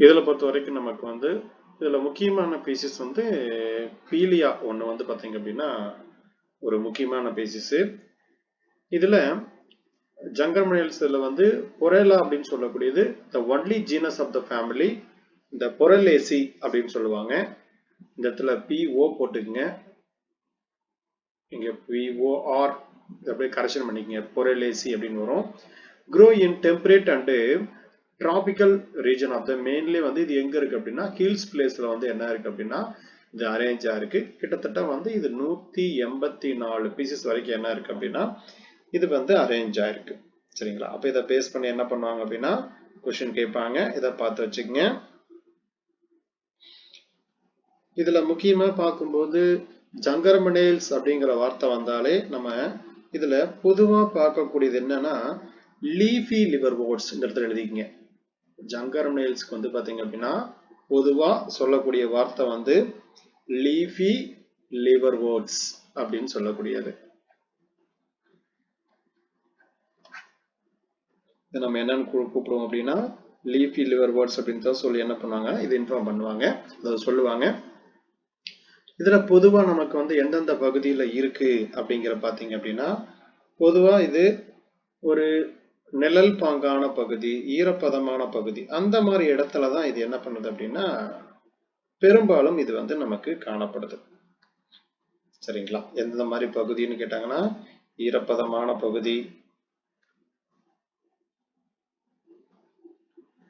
இதில் பொறுத்த வரைக்கும் நமக்கு வந்து இதில் முக்கியமான பீசஸ் வந்து பீலியா ஒன்று வந்து பார்த்தீங்க அப்படின்னா ஒரு முக்கியமான பீசஸ். இதில் ஜங்கர்மனைல்ஸ்ல வந்து பொரேலா அப்படின்னு சொல்லக்கூடியது the only genus of the family, இந்த பொரலேசி அப்படின்னு சொல்லுவாங்க. இந்த இடத்துல PO போட்டுக்குங்க, இங்க POR அப்படியே கரெக்ஷன் பண்ணிக்கங்க, பொரலேசி அப்படின்னு வரும். Grow in temperate and tropical region of the mainly வந்து இது எங்க இருக்கு அப்படின்னா ஹில்ஸ் பிளேஸ்ல வந்து என்ன இருக்கு அப்படின்னா இது அரேஞ்ச் ஆயிருக்கு. கிட்டத்தட்ட வந்து இது 184 பீசஸ் வரைக்கும் என்ன இருக்கு அப்படின்னா இது வந்து அரேஞ்ச் ஆயிருக்கு. சரிங்களா? அப்ப இதை பேஸ் பண்ணி என்ன பண்ணுவாங்க அப்படின்னா கொஸ்டின் கேட்பாங்க, இதை பார்த்து வச்சுக்கங்க. இதுல முக்கியமா பார்க்கும்போது ஜங்கர்மனைல்ஸ் அப்படிங்கிற வார்த்தை வந்தாலே நம்ம இதுல பொதுவா பார்க்கக்கூடியது என்னன்னா லீஃபி லிவர்வோர்ட்ஸ் இந்த இடத்துல எழுதிக்கங்க. ஜங்கர்மனைல்ஸ்க்கு வந்து பாத்தீங்க அப்படின்னா பொதுவா சொல்லக்கூடிய வார்த்தை வந்து லீஃபி லிவர்வோர்ட்ஸ் அப்படின்னு சொல்லக்கூடியது. இதை நம்ம என்னன்னு கூப்பிடுவோம் அப்படின்னா லீஃபி லிவர்வோர்ட்ஸ் அப்படின்னு தான் சொல்லி என்ன பண்ணுவாங்க இது இன்ஃபார்ம் பண்ணுவாங்க, அதை சொல்லுவாங்க. இதுல பொதுவா நமக்கு வந்து எந்தெந்த பகுதியில இருக்கு அப்படிங்கிற பாத்தீங்க அப்படின்னா பொதுவா இது ஒரு நிழல் பாங்கான பகுதி, ஈரப்பதமான பகுதி, அந்த மாதிரி இடத்துலதான் இது என்ன பண்ணுது அப்படின்னா பெரும்பாலும் இது வந்து நமக்கு காணப்படுது. சரிங்களா? எந்த மாதிரி பகுதின்னு கேட்டாங்கன்னா ஈரப்பதமான பகுதி,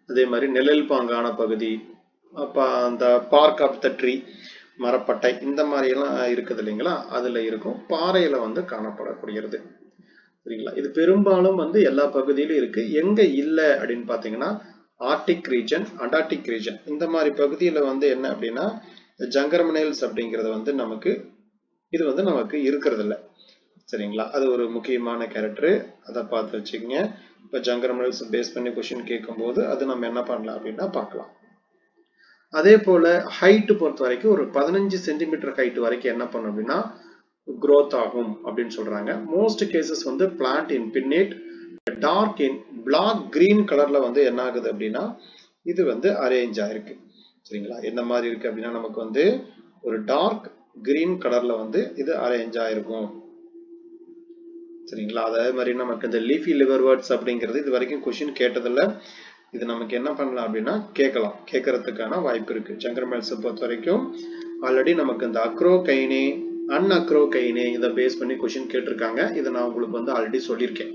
அதே மாதிரி நிழல் பாங்கான பகுதி, அப்ப அந்த பார்க் ஆஃப் த ட்ரீ மரப்பட்டை இந்த மாதிரி எல்லாம் இருக்குது இல்லைங்களா, அதுல இருக்கும். பாறையில வந்து காணப்படக்கூடியது. சரிங்களா? இது பெரும்பாலும் வந்து எல்லா பகுதியிலும் இருக்கு. எங்க இல்லை அப்படின்னு பாத்தீங்கன்னா ஆர்டிக் ரீஜன், அண்டார்டிக் ரீஜன் இந்த மாதிரி பகுதியில வந்து என்ன அப்படின்னா ஜங்கர்மனைல்ஸ் அப்படிங்கிறது வந்து நமக்கு இது வந்து நமக்கு இருக்கிறது இல்லை. சரிங்களா? அது ஒரு முக்கியமான கேரக்டர், அதை பார்த்து வச்சுக்கங்க. இப்போ ஜங்கர்மனைல்ஸ் பேஸ் பண்ணி கொஸ்டின் கேட்கும் போது அது நம்ம என்ன பண்ணலாம் அப்படின்னா பார்க்கலாம். அதே போல ஹைட் பொறுத்த வரைக்கும் ஒரு 15 சென்டிமீட்டர் ஹைட் வரைக்கும் என்ன பண்ணும் அப்படின்னா growth ஆகும் அப்படின்னு சொல்றாங்க. மோஸ்ட் கேசஸ் வந்து plant in பின்னேட் dark in black green கலர்ல வந்து என்ன ஆகுது அப்படின்னா இது வந்து அரேஞ்ச் ஆயிருக்கு. சரிங்களா? என்ன மாதிரி இருக்கு அப்படின்னா நமக்கு வந்து ஒரு டார்க் கிரீன் கலர்ல வந்து இது அரேஞ்ச் ஆயிருக்கும். சரிங்களா? அதே மாதிரி நமக்கு இந்த லீஃபி லிவர்வோர்ட்ஸ் அப்படிங்கிறது இது வரைக்கும் கொஸ்டின் கேட்டதில்ல. இது நமக்கு என்ன பண்ணலாம் அப்படின்னா கேட்கலாம், கேட்கறதுக்கான வாய்ப்பு இருக்கு. ஜங்கர்மனைல்ஸ் பொறுத்த வரைக்கும் ஆல்ரெடி நமக்கு இந்த அக்ரோகைனே அன்அக்ரோகைனே இதை பேஸ் பண்ணி கொஸ்டின் கேட்டிருக்காங்க. இதை நான் உங்களுக்கு வந்து ஆல்ரெடி சொல்லியிருக்கேன்.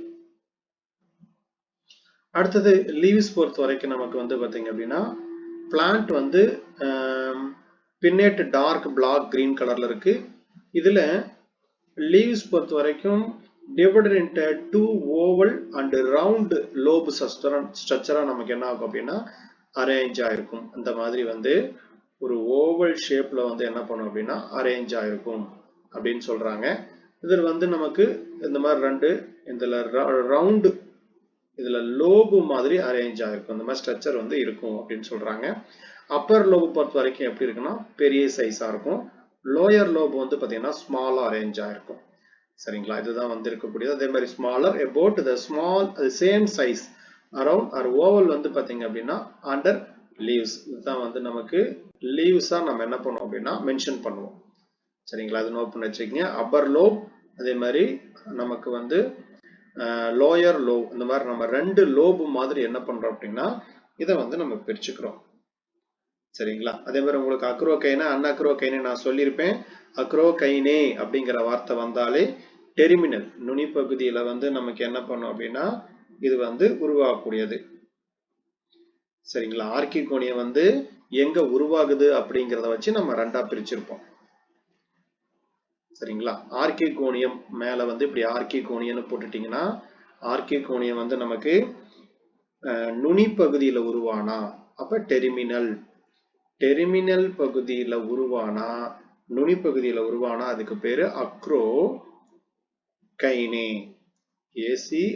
அடுத்தது லீவ்ஸ் பொறுத்த வரைக்கும் நமக்கு வந்து பாத்தீங்க அப்படின்னா பிளான்ட் வந்து பின்னேட் டார்க் பிளாக் கிரீன் கலர்ல இருக்கு. இதுல லீவ்ஸ் பொறுத்த வரைக்கும் divided into two oval and round lobe structure நமக்கு என்ன ஆகும் அப்படின்னா அரேஞ்ச் ஆயிருக்கும். அந்த மாதிரி வந்து ஒரு ஓவல் ஷேப்ல வந்து என்ன பண்ணும் அப்படின்னா அரேஞ்ச் ஆயிருக்கும் அப்படின்னு சொல்றாங்க. இதில் வந்து நமக்கு இந்த மாதிரி ரெண்டு இதுல ரவுண்டு இதுல லோபு மாதிரி அரேஞ்ச் ஆயிருக்கும். இந்த மாதிரி ஸ்ட்ரக்சர் வந்து இருக்கும் அப்படின்னு சொல்றாங்க. அப்பர் லோபு பொறுத்த வரைக்கும் எப்படி இருக்குன்னா பெரிய சைஸா இருக்கும். லோயர் லோபு வந்து பாத்தீங்கன்னா ஸ்மாலா அரேஞ்ச் ஆயிருக்கும். சரிங்களா? இதுதான் வந்து இருக்கக்கூடியது. அதே மாதிரி smaller about the small same size around or oval வந்து பாத்தீங்க அப்படின்னா அண்டர் லீவ்ஸ். இதுதான் வந்து நமக்கு லீவ்ஸா நம்ம என்ன பண்ணுவோம் அப்படின்னா மென்ஷன் பண்ணுவோம். சரிங்களா? அது நோட் பண்ணி வச்சுக்கோங்க. அப்பர் லோப் அதே மாதிரி நமக்கு வந்து லோயர் லோப் இந்த மாதிரி நம்ம ரெண்டு லோபு மாதிரி என்ன பண்றோம் அப்படின்னா இதை வந்து நம்ம பிரிச்சுக்கிறோம். சரிங்களா? அதே மாதிரி உங்களுக்கு அக்ரோகைனா அன்அக்ரோகைனே நான் சொல்லியிருப்பேன். அக்ரோகைனே அப்படிங்கிற வார்த்தை வந்தாலே டெர்மினல் நுனி பகுதியில வந்து நமக்கு என்ன பண்ணும் அப்படின்னா இது வந்து உருவாகக்கூடியது. சரிங்களா? ஆர்கிகோனியம் வந்து எங்க உருவாகுது அப்படிங்கிறத வச்சு நம்ம ரெண்டா பிரிச்சிருப்போம். சரிங்களா? ஆர்கிகோனியம் மேல வந்து இப்படி ஆர்கிகோனியம்னு போட்டுட்டீங்கன்னா ஆர்கிகோனியம் வந்து நமக்கு நுனி பகுதியில உருவானா அப்ப டெர்மினல், டெர்மினல் பகுதியில உருவானா நுனி பகுதியில உருவானா அதுக்கு பேரு அக்ரோ கைனே, ACROGYNAE.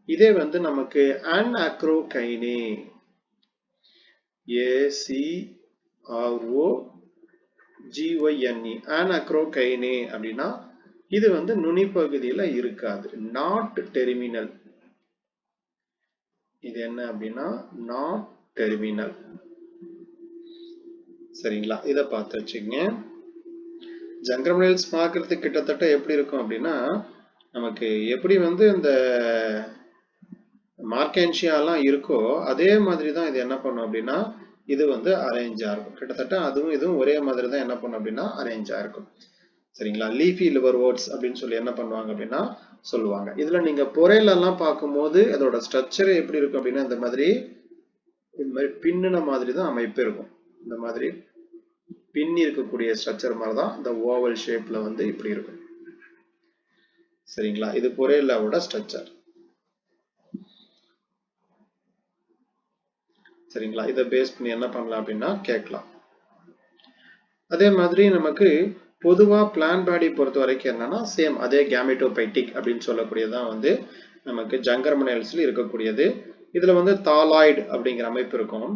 இதே வந்து நமக்கு அன்அக்ரோகைனே, ACROGYNE அன்அக்ரோகைனே அப்படின்னா இது வந்து நுனி பகுதியில இருக்காது. Not terminal. இது என்ன அப்படின்னா நாட் டெர்மினல். சரிங்களா, இதை பார்த்து வச்சுக்கங்க. ஜங்கர்மனைல்ஸ் பார்க்கறதுக்கு கிட்டத்தட்ட எப்படி இருக்கும் அப்படின்னா, நமக்கு எப்படி வந்து இந்த மார்க்கென்ஷியாலாம் இருக்கோ அதே மாதிரி தான் இது என்ன பண்ணும் அப்படின்னா இது வந்து அரேஞ்சா இருக்கும். கிட்டத்தட்ட அதுவும் இதுவும் ஒரே மாதிரி தான் என்ன பண்ணும் அப்படின்னா அரேஞ்சா இருக்கும். சரிங்களா, லீஃபி லிவர் ஓட்ஸ் அப்படின்னு சொல்லி என்ன பண்ணுவாங்க அப்படின்னா சொல்லுவாங்க. இதுல நீங்க பொறையிலெல்லாம் பார்க்கும்போது அதோட ஸ்ட்ரக்சர் எப்படி இருக்கும் அப்படின்னா இந்த மாதிரி பின்னின மாதிரி தான் அமைப்பு இருக்கும். இந்த மாதிரி பின்னி இருக்கக்கூடிய ஸ்ட்ரக்சர் மாதிரி தான் இந்த ஓவல் ஷேப்ல வந்து இப்படி இருக்கும். சரிங்களா, இது பொறையிலோட ஸ்ட்ரக்சர். சரிங்களா, இதை பேஸ் பண்ணி என்ன பண்ணலாம் அப்படின்னா கேட்கலாம். அதே மாதிரி நமக்கு பொதுவா பிளான் பாடி பொறுத்த வரைக்கும் என்னன்னா சேம் அதே கேமெட்டோபைட்டிக் அப்படின்னு சொல்லக்கூடியதான் வந்து நமக்கு ஜங்கர்மனைல்ஸ்ல இருக்கக்கூடியது. இதுல வந்து தாலாய்டு அப்படிங்கிற அமைப்பு இருக்கும்.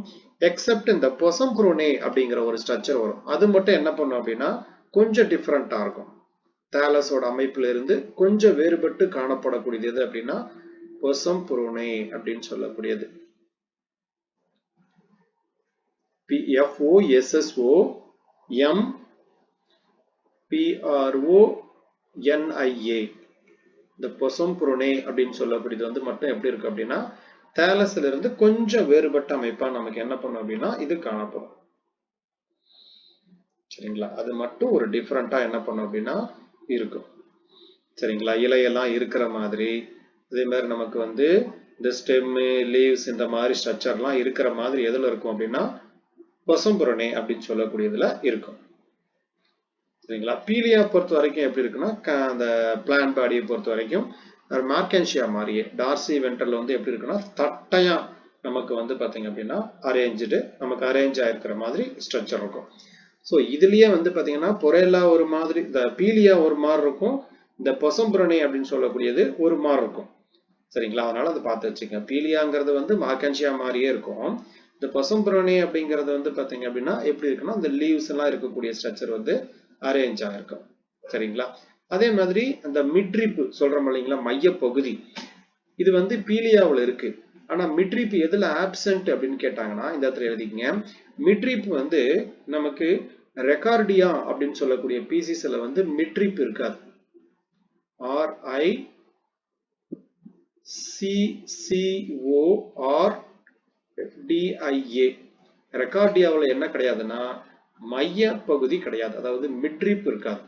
எக்ஸப்ட் இந்த பொசம்புரோனே அப்படிங்கிற ஒரு ஸ்ட்ரக்சர் வரும். அது மட்டும் என்ன பண்ணும் அப்படின்னா கொஞ்சம் டிஃப்ரெண்டா இருக்கும். தாலஸோட அமைப்புல இருந்து கொஞ்சம் வேறுபட்டு காணப்படக்கூடியது அப்படின்னா பொசம்புரோனே அப்படின்னு சொல்லக்கூடியது. FOSSOMPRONIA. இந்த பொசம்புரோனே அப்படின்னு சொல்லக்கூடியது வந்து மட்டும் எப்படி இருக்கு அப்படின்னா தாலஸ்ல இருந்து கொஞ்சம் வேறுபட்ட அமைப்பா நமக்கு என்ன பண்ணும் அப்படின்னா இது காணப்படும். சரிங்களா, அது மட்டும் ஒரு டிஃபரெண்டா என்ன பண்ணும் அப்படின்னா இருக்கும். சரிங்களா, இலையெல்லாம் இருக்கிற மாதிரி அதே மாதிரி நமக்கு வந்து இந்த ஸ்டெம் லீவ்ஸ் இந்த மாதிரி ஸ்ட்ரக்சர்லாம் இருக்கிற மாதிரி எதுல இருக்கும் அப்படின்னா பொசம்புரோனே அப்படின்னு சொல்லக்கூடியதுல இருக்கும். சரிங்களா, பீலியா பொறுத்த வரைக்கும் எப்படி இருக்குன்னா அந்த பிளான் பாடியை பொறுத்த வரைக்கும் மார்க்கென்ஷியா மாதிரியே டார்சி வென்ட்ரல் வந்து எப்படி இருக்குன்னா தட்டையா நமக்கு வந்து பாத்தீங்க அப்படின்னா அரேஞ்சு நமக்கு அரேஞ்ச் ஆயிருக்கிற மாதிரி ஸ்ட்ரக்சர் இருக்கும். ஸோ இதுலயே வந்து பாத்தீங்கன்னா பொரேலா ஒரு மாதிரி, இந்த பீலியா ஒரு மாதிரி இருக்கும், இந்த பொசம்புரோனே அப்படின்னு சொல்லக்கூடியது ஒரு மாதிரி இருக்கும். சரிங்களா, அதனால அதை பார்த்து வச்சுக்கோங்க. பீலியாங்கிறது வந்து மார்க்கென்ஷியா மாதிரியே இருக்கும். இந்த பொசம்புரோனே அப்படிங்கிறது வந்து பாத்தீங்க அப்படின்னா எப்படி இருக்குன்னா இந்த லீவ்ஸ் எல்லாம் இருக்கக்கூடிய ஸ்ட்ரக்சர் வந்து அரேஞ்ச் ஆயிருக்கும். சரிங்களா, அதே மாதிரி அந்த மிட்ரிப் சொல்றோம் இல்லைங்களா மைய பகுதி, இது வந்து பீலியாவில் இருக்கு. ஆனா மிட்ரிப் எதுல ஆப்சென்ட் அப்படின்னு கேட்டாங்கன்னா இந்த இடத்துல எழுதிக்கங்க. மிட்ரிப் வந்து நமக்கு ரெக்கார்டியா அப்படின்னு சொல்லக்கூடிய பீசிஸ்ல வந்து மிட்ரிப் இருக்காது. RICCORDIA. ரெக்கார்டியாவில் என்ன கிடையாதுன்னா மைய பகுதி கிடையாது, அதாவது மிட்ரிப் இருக்காது.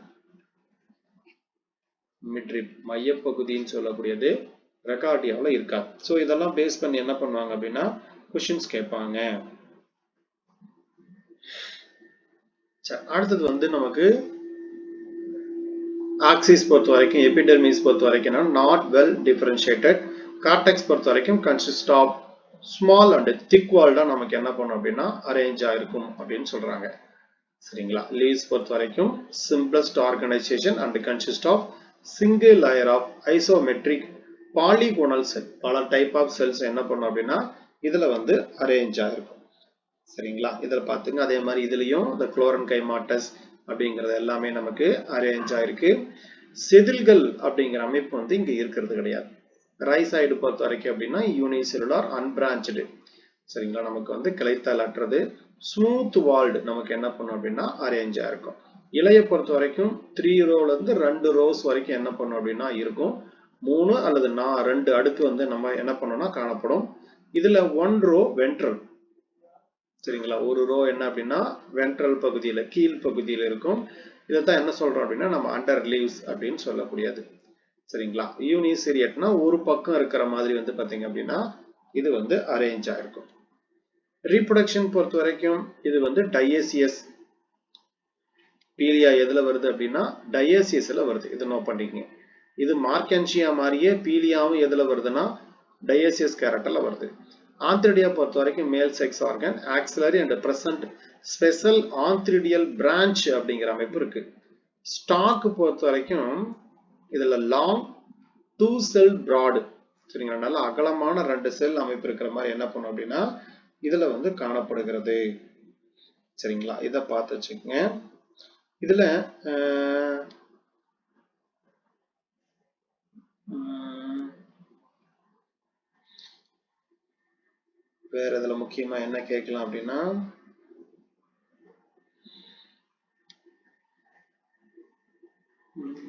மிட்ரிப் மைய பகுதின்னு சொல்லக்கூடியது ரெக்கார்டியாவில் இருக்காது. ஸோ இதெல்லாம் பேஸ் பண்ணி என்ன பண்ணுவாங்க அப்படின்னா கொஸ்டின்ஸ் கேட்பாங்க. அடுத்தது வந்து நமக்கு ஆக்சிஸ் பொறுத்த வரைக்கும் எபிடெர்மிஸ் பொறுத்த வரைக்கும் நாட் வெல் டிஃபரன்ஷியேட்டட். கார்டெக்ஸ் பொறுத்த வரைக்கும் consist of small and thick வால்டா நமக்கு என்ன பண்ணும் அப்படின்னா அரேஞ்ச் ஆயிருக்கும் அப்படின்னு சொல்றாங்க. சரிங்களா, லீவ்ஸ் பொறுத்த வரைக்கும் simplest organisation and consist of single layer of isometric polygonal cell. பல டைப் ஆஃப் செல்ஸ் என்ன பண்ணும் அப்படின்னா இதுல வந்து அரேஞ்ச் ஆயிருக்கும். சரிங்களா, இதுல பாத்துங்க. அதே மாதிரி இதுலயும் இந்த குளோரன்கைமாட்டஸ் அப்படிங்கிறது எல்லாமே நமக்கு அரேஞ்ச் ஆயிருக்கு. செதில்கள் அப்படிங்கிற அமைப்பு வந்து இங்க இருக்கிறது கிடையாது. ரைசைடு பொறுத்த வரைக்கும் அப்படின்னா யூனிசெல்லுலார் அன்பிரான்ச்டு. சரிங்களா, நமக்கு வந்து கிளைத்தால் அற்றது. ஸ்மூத் வால்டு நமக்கு என்ன பண்ணும் அப்படின்னா அரேஞ்ச் ஆயிருக்கும். இலையை பொறுத்த வரைக்கும் 3 ரோல இருந்து 2 ரோஸ் வரைக்கும் என்ன பண்ணும் அப்படின்னா இருக்கும். 3 அல்லது 2 அடுக்கு வந்து நம்ம என்ன பண்ணோம்னா காணப்படும். இதுல 1 ரோ வென்ட்ரல். சரிங்களா, ஒரு ரோ என்ன அப்படின்னா வென்ட்ரல் பகுதியில கீழ் பகுதியில இருக்கும். இதைத்தான் என்ன சொல்றோம் அப்படின்னா நம்ம அண்டர் லீவ்ஸ் அப்படின்னு சொல்லக்கூடியது. சரிங்களா, யூனிசீரியட்னா ஒரு பக்கம் இருக்கிற மாதிரி வந்து பாத்தீங்க அப்படின்னா இது வந்து அரேஞ்ச் ஆயிருக்கும். ரீப்ரொடக்ஷன் பொறுத்த வரைக்கும் இது வந்து டயேசியஸ். பீலியா எதுல வருது அப்படின்னா டயேசியஸ்ல வருது. இது நோட் பண்ணிக்கங்க. இது மார்க்கென்ஷியா மாதிரியே பீலியாவும் எதுல வருதுன்னா டயேசியஸ் கேரக்டர்ல வருது. ஆந்த்ரிடியா பொறுத்த வரைக்கும் male sex organ, axillary and present special antheridial branch அப்படிங்கிற அமைப்பு இருக்கு. ஸ்டாக் பொறுத்த வரைக்கும் இதுல லாங் 2 செல் பிராட். சரிங்களா, நல்ல அகலமான 2 செல் அமைப்பு இருக்கிற மாதிரி என்ன பண்ணும் அப்படின்னா இதுல வந்து காணப்படுகிறது. சரிங்களா, இதை பார்த்து வச்சுக்கோங்க. இதுல வேற இதுல முக்கியமா என்ன கேட்கலாம் அப்படின்னா,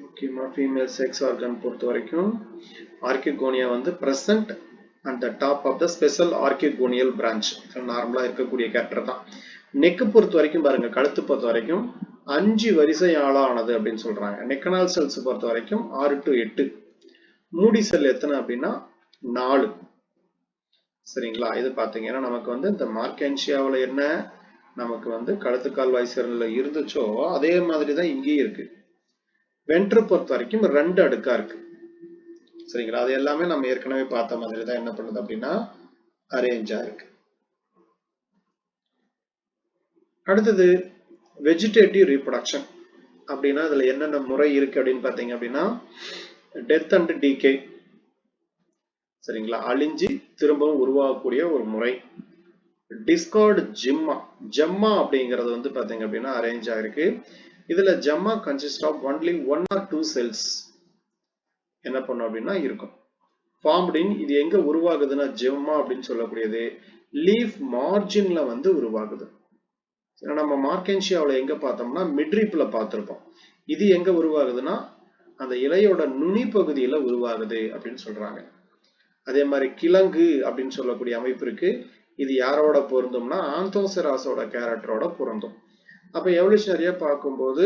முக்கியமா ஃபீமேல் செக்ஸ் ஆர்கன் பொறுத்த வரைக்கும் ஆர்கிகோனியா வந்து present at the top of the special archegonial branch. நார்மலா இருக்கக்கூடிய கேரக்டர் தான். நெக்கு பொறுத்த வரைக்கும் பாருங்க, கழுத்து பொறுத்த வரைக்கும் 5 வரிசை ஆளானது அப்படின்னு சொல்றாங்க. நெக்கனால் செல்ஸ் பொறுத்த வரைக்கும் 6 to 8. மூடி செல் எத்தனை அப்படின்னா 4. சரிங்களா? இது பாத்தீங்கன்னா நமக்கு வந்து இந்த மார்க்கென்ஷியாவில் என்ன நமக்கு வந்து கழுத்துக்கால் வாய்சர்ல இருந்துச்சோ அதே மாதிரி தான் இங்கேயும் இருக்கு. வென்ட்ரு பொறுத்த வரைக்கும் 2 அடுக்கா இருக்கு. சரிங்களா? அது எல்லாமே நம்ம ஏற்கனவே பார்த்த மாதிரி தான் என்ன பண்ணுது அப்படின்னா அரேஞ்சா இருக்கு. அடுத்தது வெஜிடேட்டிவ் ரீப்ரொடக்ஷன் அப்படின்னா இதுல என்னென்ன முறை இருக்கு அப்படின்னு பாத்தீங்க அப்படின்னா, டெத் அண்ட் டீகே. சரிங்களா? அழிஞ்சி திரும்பவும் உருவாகக்கூடிய ஒரு முறை. டிஸ்கார்டு ஜெம்மா அப்படிங்கிறது வந்து பாத்தீங்க அப்படின்னா அரேஞ்ச் ஆயிருக்கு. இதுல ஜெம்மா consist of only 1 or 2 cells என்ன பண்ணும் அப்படின்னா இருக்கும். ஃபார்ம்டின் இது எங்க உருவாகுதுன்னா ஜெம்மா அப்படின்னு சொல்லக்கூடியது லீஃப் மார்ஜின்ல வந்து உருவாகுது. நம்ம மார்க்கென்ஷியாவில் எங்க பார்த்தோம்னா மிட்ரிப்ல பார்த்திருப்போம். இது எங்க உருவாகுதுன்னா அந்த இலையோட நுனி பகுதியில உருவாகுது அப்படின்னு சொல்றாங்க. அதே மாதிரி கிழங்கு அப்படின்னு சொல்லக்கூடிய அமைப்பு இருக்கு. இது யாரோட பொருந்தும்னா ஆந்தோசெராஸோட கேரக்டரோட பொருந்தும். அப்ப எவல்யூஷனரியா பார்க்கும்போது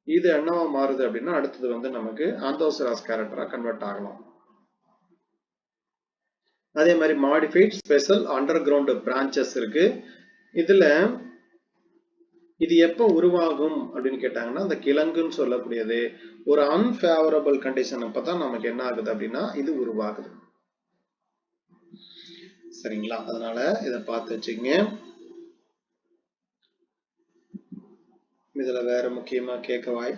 இது என்னவா மாறுது அப்படின்னா அடுத்தது வந்து நமக்கு ஆந்தோசெராஸ் கேரக்டரா கன்வெர்ட் ஆகலாம். அதே மாதிரி மாடிஃபைட் ஸ்பெஷல் அண்டர் கிரவுண்ட் பிரான்சஸ் இருக்கு. இதுல இது எப்ப உருவாகும் அப்படின்னு கேட்டாங்கன்னா அந்த கிழங்குன்னு சொல்லக்கூடியது ஒரு அன்ஃபேவரபிள் கண்டிஷன் அப்பதான் நமக்கு என்ன ஆகுது அப்படின்னா இது உருவாகுது. சரிங்களா? அதனால இதை பார்த்து வச்சுங்க. இதுல வேற முக்கியமா கேட்கவாய்